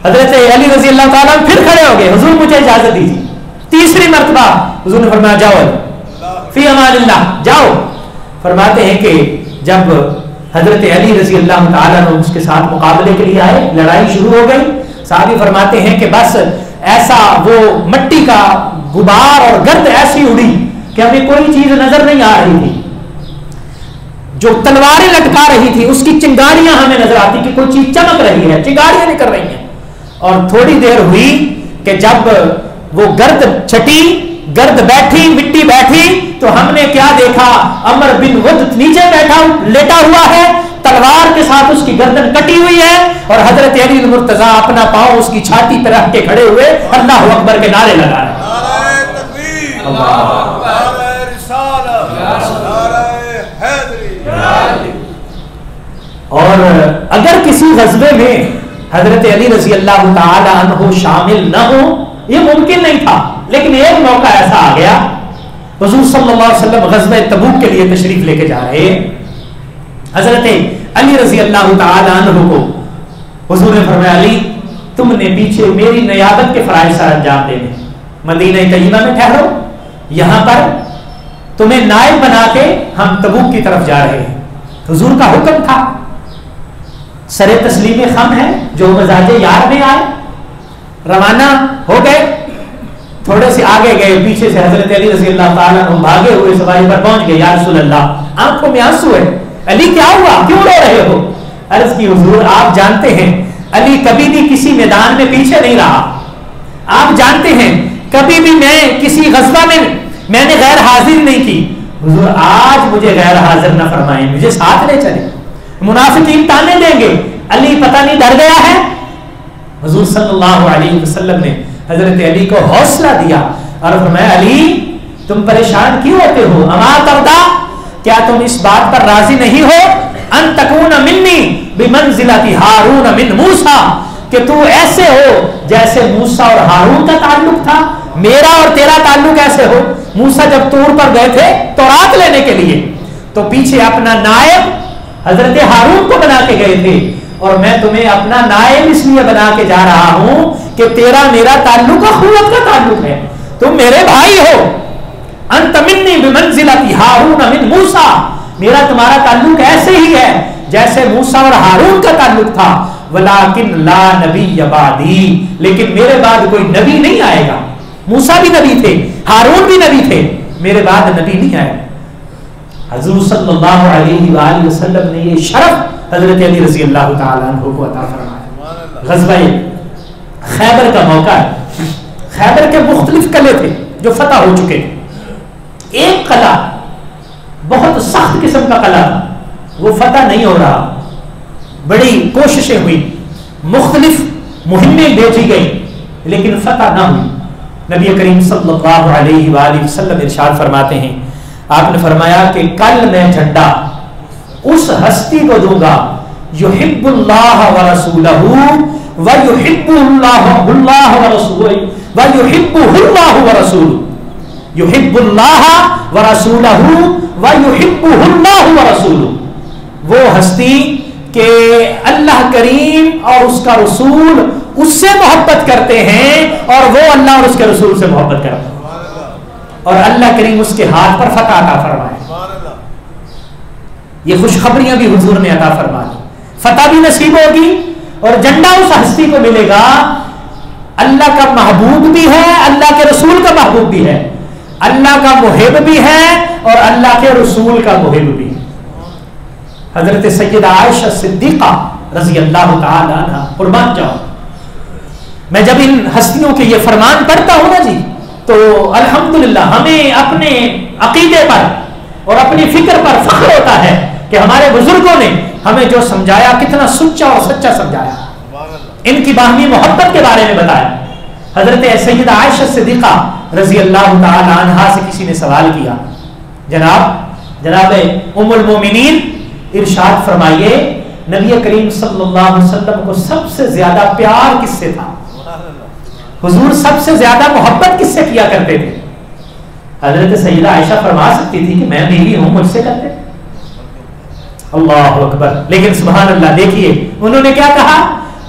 حضرت علی رضی اللہ تعالیٰ پھر کھڑے ہو گئے, حضور مجھے اجازت دیجیے. تیسری مرتبہ حضور نے فرمایا جاؤ فی امان اللہ, جاؤ. فرماتے ہیں کہ جب حضرت علی رضی اللہ تعالیٰ نے اس کے ساتھ مقابلے کے لیے آئے, لڑائی شروع ہو گئی. صحابی فرماتے ہیں کہ بس ایسا وہ مٹی کا غبار اور گرد ایسی اڑی کہ ہمیں کوئی چیز نظر نہیں آ رہی تھی. جو تلواریں لٹکا رہی تھی اس کی چنگاریاں ہمیں نظر آتی کہ کوئی چیز چمک رہی ہے, چنگاریاں نکل رہی ہیں. اور تھوڑی دیر ہوئی کہ جب وہ گرد چھٹی, گرد بیٹھی, مٹی بیٹھی, تو ہم نے کیا دیکھا, عمر بن ود نیچے بیٹھا لیٹا ہوا ہے, تلوار کے ساتھ اس کی گردن کٹی ہوئی ہے, اور حضرت علی المرتضیٰ اپنا پاؤں اس کی چھاتی پر رکھ کے کھڑے ہوئے اللہ اکبر کے نعرے لگا رہے ہیں. نعرہ تکبیر، نعرہ رسالت، نعرہ حیدری. اور اگر کسی غزوے میں حضرت علی رضی اللہ تعالی عنہ شامل نہ ہو یہ ممکن نہیں تھا، لیکن ایک موقع ایسا آ گیا. حضور صلی اللہ علیہ وسلم غزوہ تبوک کے لیے تشریف لے کے جا رہے. حضرت علی رضی اللہ تعالی عنہ کو حضور نے فرمایا علی تم نے پیچھے میری نیابت کے فرائض سر انجام دینے، مدینہ طیبہ میں ٹھہرو، یہاں پر تمہیں نائب بنا کے ہم تبوک کی طرف جا رہے ہیں. حضور کا حکم تھا. سر تسلیم خم ہے جو مزاج یار میں آئے، روانہ ہو گئے. تھوڑے سے آگے گئے، پیچھے سے حضرت علی رضی اللہ تعالیٰ عنہ بھاگے ہوئے سواری پر پہنچ گئے. یا رسول اللہ آنکھوں میں آنسو ہے. علی کیا ہوا، کیوں رو رہے ہو؟ عرض کی حضور آپ جانتے ہیں علی کبھی بھی کسی میدان میں پیچھے نہیں رہا. آپ جانتے ہیں کبھی بھی میں کسی غزوہ میں نے غیر حاضر نہیں کی. حضور آج مجھے غیر حاضر نہ فرمائیں، مجھے ساتھ لے چلے، منافقین تانے دیں گے. علی پتہ نہیں ڈر گیا ہے. حضور صلی اللہ علیہ وسلم نے حضرت علی کو حوصلہ دیا اور فرمایا علی تم پریشان کیوں ہوتے ہو؟ اما ترضا، کیا تم اس بات پر راضی نہیں ہو ان تکون منی بمنزلۃ ہارون من موسیٰ، کہ تو ایسے ہو جیسے موسیٰ اور ہارون کا تعلق تھا. میرا اور تیرا تعلق ایسے ہو. موسیٰ جب طور پر گئے تھے تورات لینے کے لیے تو پیچھے اپنا نائب حضرت ہارون کو بنا کے گئے تھے، اور میں تمہیں اپنا نائب اس لیے بنا کے جا رہا ہوں کہ تیرا میرا تعلق اخوت کا تعلق ہے، تم میرے بھائی ہو. انت منی بمنزلۃ ہارون من موسیٰ، میرا تمہارا تعلق ایسے ہی ہے جیسے موسیٰ اور ہارون کا تعلق تھا. ولیکن لا نبی بعدی، لیکن میرے بعد کوئی نبی نہیں آئے گا. موسیٰ بھی نبی تھے، ہارون بھی نبی تھے، میرے بعد نبی نہیں آئے. حضور صلی اللہ علیہ وآلہ وسلم نے یہ شرف حضرت علی رضی اللہ تعالیٰ عنہ کو عطا فرمایا. غزوہ خیبر کا موقع ہے. خیبر کے مختلف قلعے تھے جو فتح ہو چکے. ایک قلعہ بہت سخت قسم کا قلعہ تھا، وہ فتح نہیں ہو رہا. بڑی کوششیں ہوئی، مختلف مہمیں بھیجی گئی، لیکن فتح نہ ہوئی. نبی کریم صلی اللہ علیہ وآلہ وسلم ارشاد فرماتے ہیں، آپ نے فرمایا کہ کل میں جھنڈا اس ہستی کو دوں گا یحب اللہ ورسولہ ویحبہ اللہ ورسولہ ویحبہ اللہ ورسولہ، یحب اللہ ورسولہ ویحبہ اللہ ورسولہ. وہ ہستی کہ اللہ کریم اور اس کا رسول اس سے محبت کرتے ہیں اور وہ اللہ اور اس کے رسول سے محبت کرتے ہیں، اور اللہ کریم اس کے ہاتھ پر فتح عطا فرمائے. یہ خوشخبریاں بھی حضور نے عطا فرما دی. فتح بھی نصیب ہوگی اور جھنڈا اس ہستی کو ملے گا. اللہ کا محبوب بھی ہے، اللہ کے رسول کا محبوب بھی ہے، اللہ کا محب بھی ہے اور اللہ کے رسول کا محب بھی ہے. حضرت سیدہ عائشہ صدیقہ رضی اللہ تعالی عنہ قربان جاؤ، میں جب ان ہستیوں کے یہ فرمان پڑھتا ہوں نا جی تو الحمدللہ ہمیں اپنے عقیدے پر اور اپنی فکر پر فخر ہوتا ہے کہ ہمارے بزرگوں نے ہمیں جو سمجھایا کتنا سچا اور سچا سمجھایا. ان کی باہمی محبت کے بارے میں بتایا. حضرت سیدہ عائشہ صدیقہ رضی اللہ تعالی عنہا سے کسی نے سوال کیا، جناب ام المومنین ارشاد فرمائیے نبی کریم صلی اللہ علیہ وسلم کو سب سے زیادہ پیار کس سے تھا؟ حضور سب سے زیادہ محبت کس سے کیا کرتے تھے؟ حضرت سیدہ عائشہ فرما سکتی تھی کہ میں بیوی ہوں، مجھ سے کرتے. اللہ اکبر. لیکن سبحان اللہ دیکھیے انہوں نے کیا کہا؟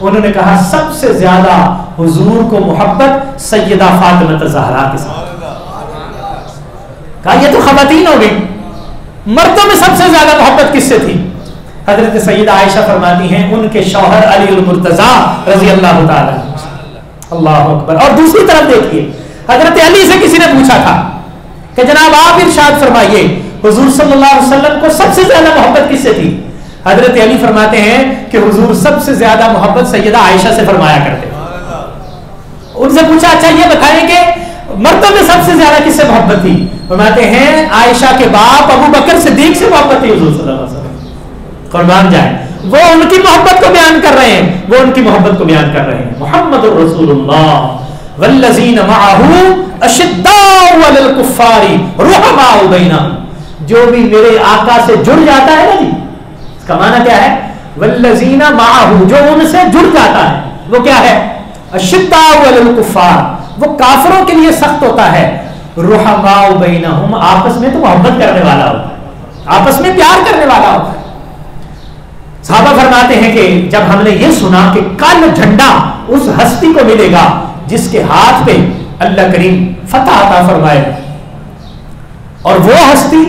انہوں نے کہا سب سے زیادہ حضور کو محبت سیدہ فاطمہ زہرا کے ساتھ. کہا یہ تو خواتین ہو گئی، مردوں میں سب سے زیادہ محبت کس سے تھی؟ حضرت سیدہ عائشہ فرماتی ہیں ان کے شوہر علی المرتضیٰ رضی اللہ تعالی. اللہ اکبر. اور دوسری طرف دیکھیے حضرت علی سے کسی نے پوچھا تھا کہ جناب آپ ارشاد فرمائیے حضور صلی اللہ علیہ وسلم کو سب سے زیادہ محبت کس سے تھی؟ حضرت علی فرماتے ہیں کہ حضور سب سے زیادہ محبت سیدہ عائشہ سے فرمایا کرتے. ان سے پوچھا اچھا یہ بتائیں کہ مردوں میں سب سے زیادہ کس سے محبت تھی؟ فرماتے ہیں عائشہ کے باپ ابو بکر صدیق سے محبت تھی حضور صلی اللہ علیہ وسلم. قربان جائے. وہ ان کی محبت کو بیان کر رہے ہیں، وہ ان کی محبت کو بیان کر رہے ہیں. محمد الرسول اللہ والذین معہ اشداء علی الکفار رحماء بینہم. جو بھی میرے آقا سے جڑ جاتا ہے نا جی، اس کا معنی کیا ہے؟ والذین معہ، جو ان سے جڑ جاتا ہے وہ کیا ہے؟ اشداء علی الکفار، وہ کافروں کے لیے سخت ہوتا ہے. رحماء بینہم، آپس میں تو محبت کرنے والا ہوتا ہے، آپس میں پیار کرنے والا ہوتا ہے. صحابہ فرماتے ہیں کہ جب ہم نے یہ سنا کہ کل جھنڈا اس ہستی کو ملے گا جس کے ہاتھ پہ اللہ کریم فتح عطا فرمائے، اور وہ ہستی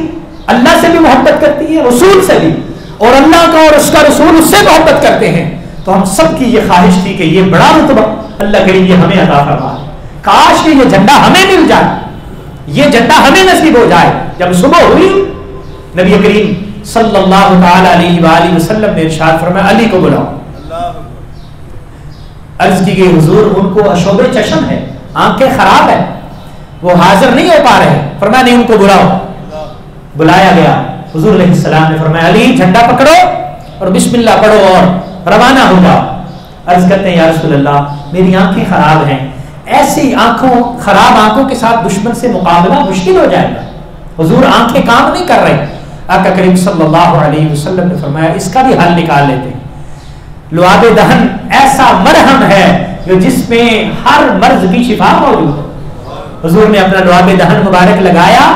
اللہ سے بھی محبت کرتی ہے، رسول سے بھی، اور اللہ کا اور اس کا رسول اس سے محبت کرتے ہیں، تو ہم سب کی یہ خواہش تھی کہ یہ بڑا رتبہ اللہ کریم یہ ہمیں عطا فرمائے. کاش کہ یہ جھنڈا ہمیں مل جائے، یہ جھنڈا ہمیں نصیب ہو جائے. جب صبح ہوئی نبی کریم صلی اللہ تعالی علیہ وآلہ وسلم نے ارشاد فرمایا علی کو بلاؤ. عرض کی گئی حضور ان کو اشوب چشم ہے، آنکھیں خراب ہے، وہ حاضر نہیں ہو پا رہے. فرمایا نہیں، ان کو بلاؤ. بلایا گیا. حضور علیہ السلام نے فرمایا علی جھنڈا پکڑو اور بسم اللہ پڑھو اور روانہ ہو جاؤ. عرض کرتے ہیں یا رسول اللہ میری آنکھیں خراب ہیں، ایسی خراب آنکھوں کے ساتھ دشمن سے مقابلہ مشکل ہو جائے گا. حضور آنکھیں کام نہیں کر رہے. آقا کریم صلی اللہ علیہ وسلم نے فرمایا اس کا بھی حل نکال لیتے ہیں. لعاب دہن ایسا مرہم ہے جو جس میں ہر مرض کی شفا موجود ہے. حضور نے اپنا لعاب دہن مبارک لگایا.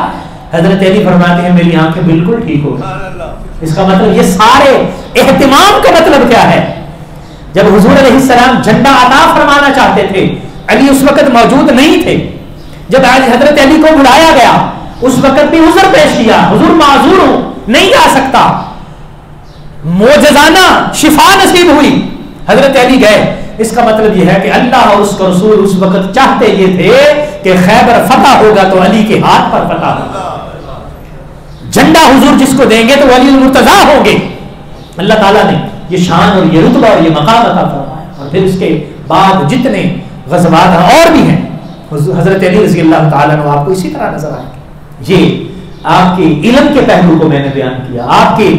حضرت علی فرماتے ہیں میری آنکھیں بالکل ٹھیک ہو گئی. اس کا مطلب یہ سارے اہتمام کا مطلب کیا ہے؟ جب حضور علیہ السلام جھنڈا عطا فرمانا چاہتے تھے، علی اس وقت موجود نہیں تھے. جب حضرت علی کو بلایا گیا اس وقت بھی عذر پیش کیا، حضور معذور ہوں نہیں جا سکتا. معجزانہ شفا نصیب ہوئی، حضرت علی گئے. اس کا مطلب یہ ہے کہ اللہ اور اس کا رسول اس وقت چاہتے یہ تھے کہ خیبر فتح ہوگا تو علی کے ہاتھ پر فتح ہوگا. جھنڈا حضور جس کو دیں گے تو علی المرتضیٰ ہوں گے. اللہ تعالیٰ نے یہ شان اور یہ رتبہ اور یہ مقام عطا فرمایا. اور پھر اس کے بعد جتنے غزوات اور بھی ہیں حضرت علی رضی اللہ تعالیٰ عنہ آپ کو اسی طرح نظر آئے. یہ آپ کے علم کے پہلو کو میں نے بیان کیا، آپ کی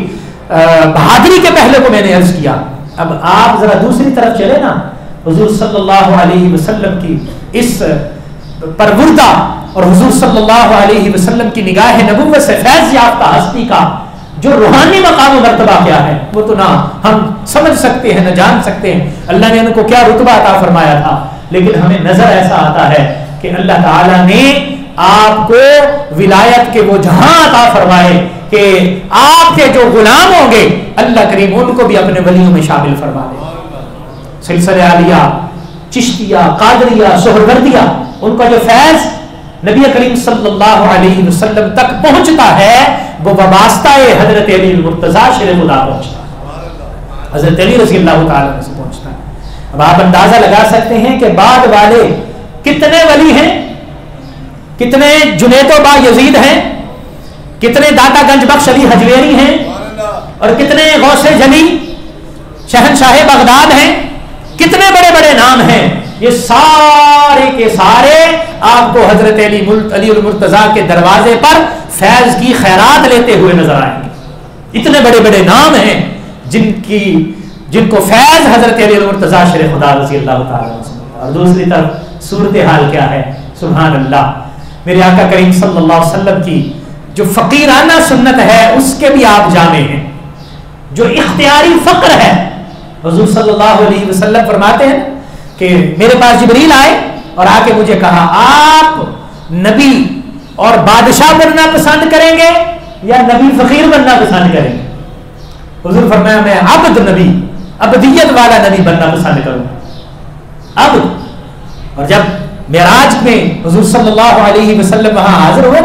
بہادری کے پہلو کو میں نے عرض کیا. اب آپ ذرا دوسری طرف چلے نا. حضور صلی اللہ علیہ وسلم کی اس پروردہ اور حضور صلی اللہ علیہ وسلم کی نگاہ نبوت سے فیض یافتہ ہستی کا جو روحانی مقام و مرتبہ کیا ہے وہ تو نہ ہم سمجھ سکتے ہیں نہ جان سکتے ہیں. اللہ نے ان کو کیا رتبہ عطا فرمایا تھا، لیکن ہمیں نظر ایسا آتا ہے کہ اللہ تعالیٰ نے آپ کو ولایت کے وہ جہاں عطا فرمائے کہ آپ کے جو غلام ہوں گے اللہ کریم ان کو بھی اپنے ولیوں میں شامل فرما دے. سلسلہ عالیہ، چشتیہ، قادریہ، سہروردیہ، ان کا جو فیض نبی کریم صلی اللہ علیہ وسلم تک پہنچتا ہے وہ وابستہ حضرت علی المرتضیٰ شیر خدا پہنچتا ہے، حضرت علی رضی اللہ تعالیٰ سے پہنچتا ہے. اب آپ اندازہ لگا سکتے ہیں کہ بعد والے کتنے ولی ہیں، کتنے جنید و با یزید ہیں، کتنے داتا گنج بخش علی حجویری ہیں، اور کتنے غوث جلی شہنشاہ بغداد ہیں، کتنے بڑے بڑے نام ہیں. یہ سارے کے سارے آپ کو حضرت علی المرتضیٰ کے دروازے پر فیض کی خیرات لیتے ہوئے نظر آئیں گے. اتنے بڑے بڑے نام ہیں جن کو فیض حضرت علی المرتضیٰ شیر خدا رضی اللہ تعالیٰ عنہ. اور دوسری طرف صورتحال کیا ہے؟ سبحان اللہ، میرے آقا کریم صلی اللہ علیہ وسلم کی جو فقیرانہ سنت ہے اس کے بھی آپ جامع ہیں، جو اختیاری فقر ہے. حضور صلی اللہ علیہ وسلم فرماتے ہیں کہ میرے پاس جبریل آئے اور آ کے مجھے کہا آپ نبی اور بادشاہ بننا پسند کریں گے یا نبی فقیر بننا پسند کریں گے؟ حضور فرمایا میں عبد نبی، عبدیت والا نبی بننا پسند کروں گا. عبد. اور جب معراج میں حضور صلی اللہ علیہ وسلم وہاں حاضر ہوئے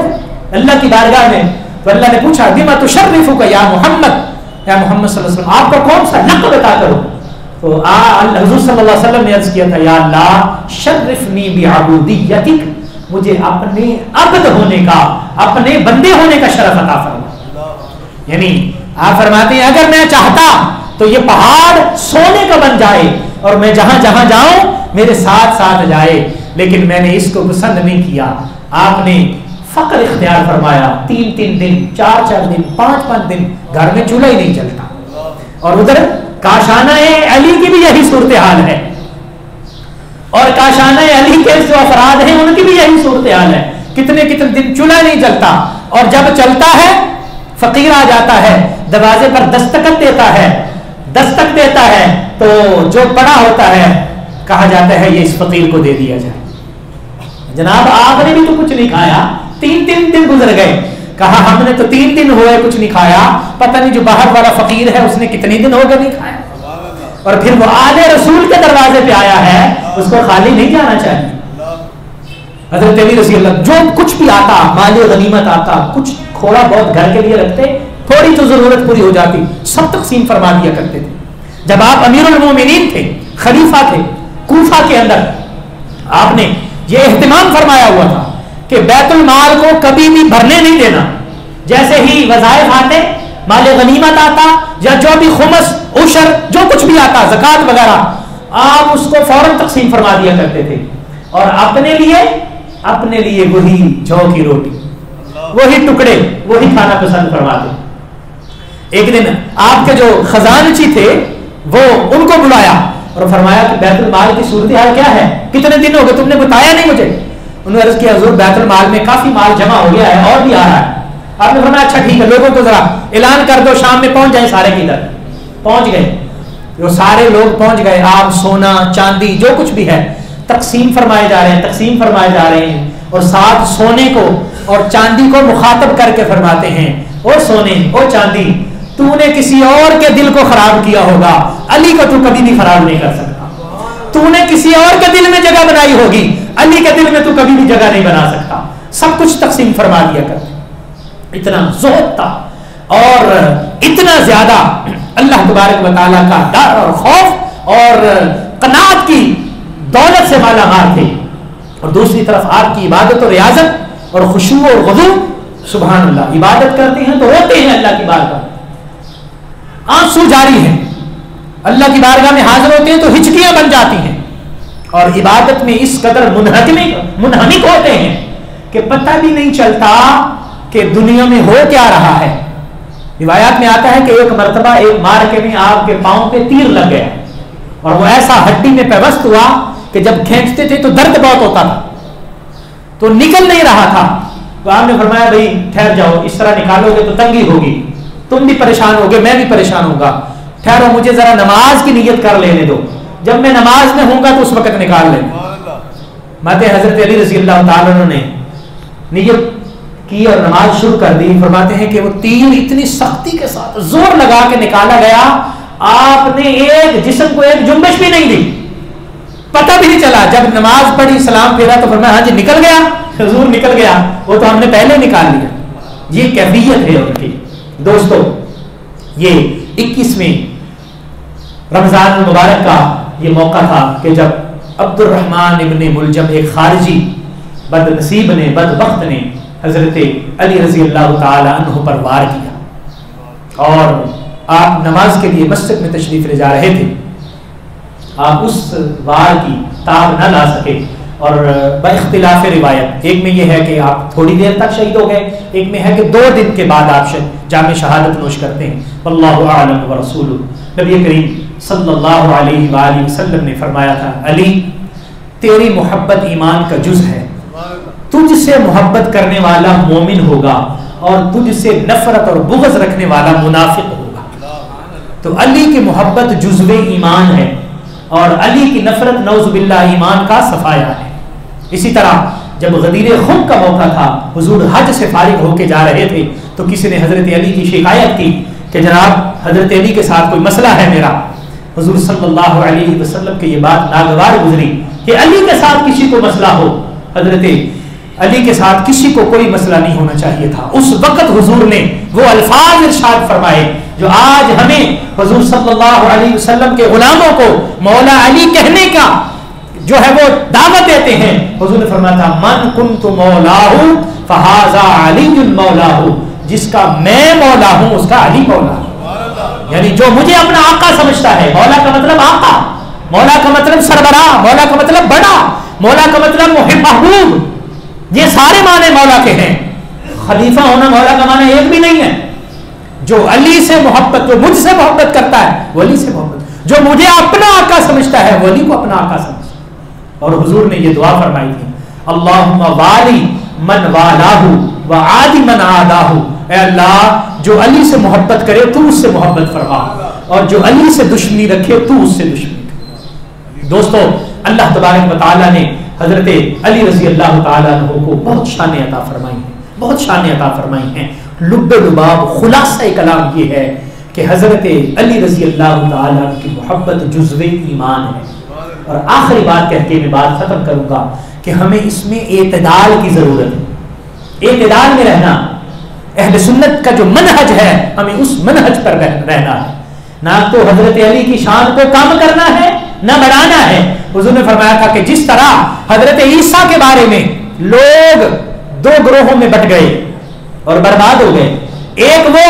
اللہ کی بارگاہ میں تو اللہ نے پوچھا بما تشرفک یا محمد، یا محمد صلی اللہ علیہ وسلم آپ کا کون سا لقب عطا کروں؟ تو حضور صلی اللہ علیہ وسلم نے عرض کیا تھا یا اللہ شرفنی بعبودیتک، مجھے اپنے عبد ہونے کا، اپنے بندے ہونے کا شرف عطا فرما. یعنی آپ فرماتے ہیں اگر میں چاہتا تو یہ پہاڑ سونے کا بن جائے اور میں جہاں جہاں جاؤں میرے ساتھ ساتھ جائے، لیکن میں نے اس کو پسند نہیں کیا. آپ نے فقر اختیار فرمایا. 3 دن 4 دن 5 دن گھر میں چولہا ہی نہیں چلتا، اور ادھر کاشانہ علی کی بھی یہی صورتحال ہے، اور کاشانہ علی کے جو افراد ہیں ان کی بھی یہی صورتحال ہے. کتنے کتنے دن چولہا نہیں جلتا، اور جب چلتا ہے فقیر آ جاتا ہے، دروازے پر دستک دیتا ہے تو جو پڑا ہوتا ہے کہا جاتا ہے یہ اس فقیر کو دے دیا جائے. جناب آپ نے بھی تو کچھ نہیں کھایا، 3 دن گزر گئے. کہا ہم نے تو 3 دن ہوئے کچھ نہیں کھایا، پتہ نہیں جو باہر والا فقیر ہے اس نے کتنے دن ہو گئے نہیں کھایا. اور پھر وہ آل رسول کے دروازے پہ آیا ہے، اس کو خالی نہیں جانا چاہیے. حضرت علی رضی اللہ جو کچھ بھی آتا، مال غنیمت آتا، کچھ تھوڑا بہت گھر کے لیے رکھتے، تھوڑی تو ضرورت پوری ہو جاتی، سب تقسیم فرما دیا کرتے تھے. جب آپ امیر المومنین تھے، خلیفہ تھے کوفہ کے اندر، آپ نے یہ اہتمام فرمایا ہوا تھا کہ بیت المال کو کبھی بھی بھرنے نہیں دینا. جیسے ہی وظائف آتے، مال غنیمت آتا یا جو بھی خمس عشر جو کچھ بھی آتا، زکات وغیرہ، آپ اس کو فوراً تقسیم فرما دیا کرتے تھے، اور اپنے لیے وہی جو کی روٹی، وہی ٹکڑے، وہی کھانا پسند فرماتے. ایک دن آپ کے جو خزانچی تھے وہ ان کو بلایا اور فرمایا کہ بیت المال کی صورتحال کیا ہے، کتنے دن ہو گئے تم نے بتایا نہیں مجھے. انہوں نے عرض کیا حضور بیت المال میں کافی مال جمع ہو گیا ہے اور بھی آ رہا ہے. آپ نے فرمایا اچھا ٹھیک ہے، لوگوں کو ذرا اعلان کر دو شام میں پہنچ جائیں سارے. کدھر پہنچ گئے؟ جو سارے لوگ پہنچ گئے. آپ سونا چاندی جو کچھ بھی ہے تقسیم فرمائے جا رہے ہیں، اور ساتھ سونے کو اور چاندی کو مخاطب کر کے فرماتے ہیں او سونے او چاندی، تو نے کسی اور کے دل کو خراب کیا ہوگا، علی کو تو کبھی بھی خراب نہیں کر سکتا. تو نے کسی اور کے دل میں جگہ بنائی ہوگی، علی کے دل میں تو کبھی بھی جگہ نہیں بنا سکتا. سب کچھ تقسیم فرما دیا کرتے. اتنا زہد تھا اور اتنا زیادہ اللہ تبارک و تعالیٰ کا ڈر اور خوف اور قناعت کی دولت سے مالا مال تھے. اور دوسری طرف آپ کی عبادت اور ریاضت اور خشوع اور خضوع. سبحان اللہ، عبادت کرتے ہیں تو روتے ہیں اللہ کی بارگاہ، آنسو جاری ہیں. اللہ کی بارگاہ میں حاضر ہوتے ہیں تو ہچکیاں بن جاتی ہیں، اور عبادت میں اس قدر منہمک ہوتے ہیں کہ پتہ بھی نہیں چلتا کہ دنیا میں ہو کیا رہا ہے. روایات میں آتا ہے کہ ایک مرتبہ ایک مارکے میں آپ کے پاؤں پہ تیر لگ گیا، اور وہ ایسا ہڈی میں پیوست ہوا کہ جب کھینچتے تھے تو درد بہت ہوتا تھا، تو نکل نہیں رہا تھا. تو آپ نے فرمایا بھائی ٹھہر جاؤ، اس طرح نکالو گے تو تنگی ہوگی، تم بھی پریشان ہوگے، میں بھی پریشان ہوں گا، ٹھہرو مجھے ذرا نماز کی نیت کر لینے دو، جب میں نماز میں ہوں گا تو اس وقت نکال لیں. مات حضرت علی رضی اللہ تعالیٰ عنہ نے نیت کی اور نماز شروع کر دی. فرماتے ہیں کہ وہ تیر اتنی سختی کے ساتھ زور لگا کے نکالا گیا، آپ نے ایک جسم کو ایک جنبش بھی نہیں دی، پتہ بھی نہیں چلا. جب نماز پڑھی سلام پھیرا تو فرمایا ہاں جی نکل گیا، حضور نکل گیا، وہ تو ہم نے پہلے نکال لیا. یہ کیفیت ہے ان کی. دوستو یہ 21ویں رمضان المبارک کا یہ موقع تھا کہ جب عبد الرحمن ابن ملجم ایک خارجی بد نصیب نے، بدبخت نے حضرت علی رضی اللہ تعالی عنہ پر وار کیا، اور آپ نماز کے لیے مسجد میں تشریف لے جا رہے تھے. آپ اس وار کی تاب نہ لا سکے، اور باختلاف روایت ایک میں یہ ہے کہ آپ تھوڑی دیر تک شہید ہو گئے، ایک میں ہے کہ 2 دن کے بعد آپ جام شہادت نوش کرتے ہیں. واللہ اعلم ورسولہ. نبی کریم صلی اللہ علیہ وآلہ وسلم نے فرمایا تھا علی تیری محبت ایمان کا جز ہے، تجھ سے محبت کرنے والا مومن ہوگا اور تجھ سے نفرت اور بغض رکھنے والا منافق ہوگا. تو علی کی محبت جزو ایمان ہے، اور علی کی نفرت نعوذ باللہ ایمان کا صفایا ہے. اسی طرح جب غدیر خم کا موقع تھا، حضور حج سے فارغ ہو کے جا رہے تھے تو کسی نے حضرت علی کی شکایت کی کہ جناب حضرت علی کے ساتھ کوئی مسئلہ ہے میرا. حضور صلی اللہ علیہ وسلم کی یہ بات ناگوار گزری کہ علی کے ساتھ کسی کو مسئلہ ہو. حضرت علی کے ساتھ کسی کو کوئی مسئلہ نہیں ہونا چاہیے تھا. اس وقت حضور نے وہ الفاظ ارشاد فرمائے جو آج ہمیں حضور صلی اللہ علیہ وسلم کے غلاموں کو مولا علی کہنے کا جو ہے وہ دعوت دیتے ہیں. حضور نے فرمایا تھا من کنت مولاہ فہذا علی مولاہ، جس کا میں مولا ہوں اس کا علی مولا ہے. یعنی جو مجھے اپنا آقا سمجھتا ہے، مولا کا مطلب آقا، مولا کا مطلب سربراہ، مولا کا مطلب بڑا، مولا کا مطلب محب محبوب، یہ سارے معنی مولا کے ہیں. خلیفہ ہونا مولا کا معنی ایک بھی نہیں ہے. جو علی سے محبت، جو مجھ سے محبت کرتا ہے وہ علی سے محبت جو مجھے اپنا آقا سمجھتا ہے وہ علی کو اپنا آقا سمجھتا ہے۔ اور حضور نے یہ دعا فرمائی تھی، اللہم والی من والاہ وعادی من عاداہ، اے اللہ جو علی سے محبت کرے تو اس سے محبت فرما، اور جو علی سے دشمنی رکھے تو اس سے دشمنی کرے۔ دوستو اللہ تبارک و تعالیٰ نے حضرت علی رضی اللہ تعالیٰ عنہ کو بہت شانیں عطا فرمائی ہیں، بہت شانیں عطا فرمائی ہیں۔ لب لباب خلاصہ کلام یہ ہے کہ حضرت علی رضی اللہ تعالیٰ عنہ کی محبت جزو ایمان ہے۔ اور آخری بات کہہ کے میں بات ختم کروں گا کہ ہمیں اس میں اعتدال کی ضرورت ہے، اعتدال میں رہنا۔ اہل سنت کا جو منہج ہے ہمیں اس منہج پر رہنا ہے، نہ تو حضرت علی کی شان کو کم کرنا ہے نہ بڑھانا ہے۔ حضور نے فرمایا تھا کہ جس طرح حضرت عیسیٰ کے بارے میں لوگ دو گروہوں میں بٹ گئے اور برباد ہو گئے، ایک وہ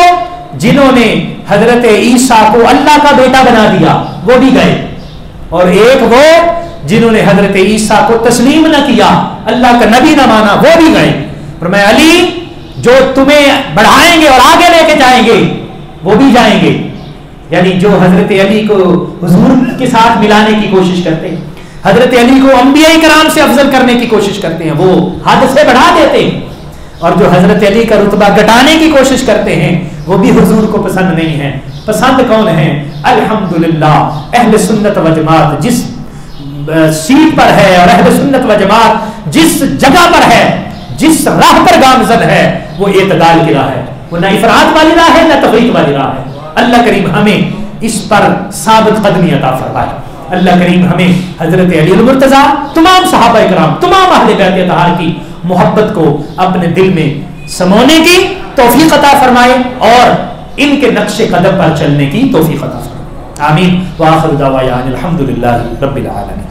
جنہوں نے حضرت عیسیٰ کو اللہ کا بیٹا بنا دیا وہ بھی گئے، اور ایک وہ جنہوں نے حضرت عیسیٰ کو تسلیم نہ کیا، اللہ کا نبی نہ مانا، وہ بھی گئے۔ فرمایا علی جو تمہیں بڑھائیں گے اور آگے لے کے جائیں گے وہ بھی جائیں گے، یعنی جو حضرت علی کو حضور کے ساتھ ملانے کی کوشش کرتے ہیں، حضرت علی کو انبیاء کرام سے افضل کرنے کی کوشش کرتے ہیں وہ حد سے بڑھا دیتے ہیں، اور جو حضرت علی کا رتبہ گھٹانے کی کوشش کرتے ہیں وہ بھی حضور کو پسند نہیں ہے۔ پسند کون ہے؟ الحمدللہ اہل سنت و جماعت جس سیٹ پر ہے اور اہل سنت و جماعت جس جگہ پر ہے، جس راہ پر گامزن ہے وہ اعتدال کی راہ ہے، وہ نہ افراط والی راہ ہے نہ تفریط والی راہ ہے۔ اللہ کریم ہمیں اس پر ثابت قدمی عطا فرمائے۔ اللہ کریم ہمیں حضرت علی المرتضیٰ، تمام صحابہ کرام، تمام اہل بیت اطہار کی محبت کو اپنے دل میں سمونے کی توفیق عطا فرمائے اور ان کے نقش قدم پر چلنے کی توفیق عطا فرمائے۔ آمین۔ وآخر دعوانا الحمدللہ رب العالمین۔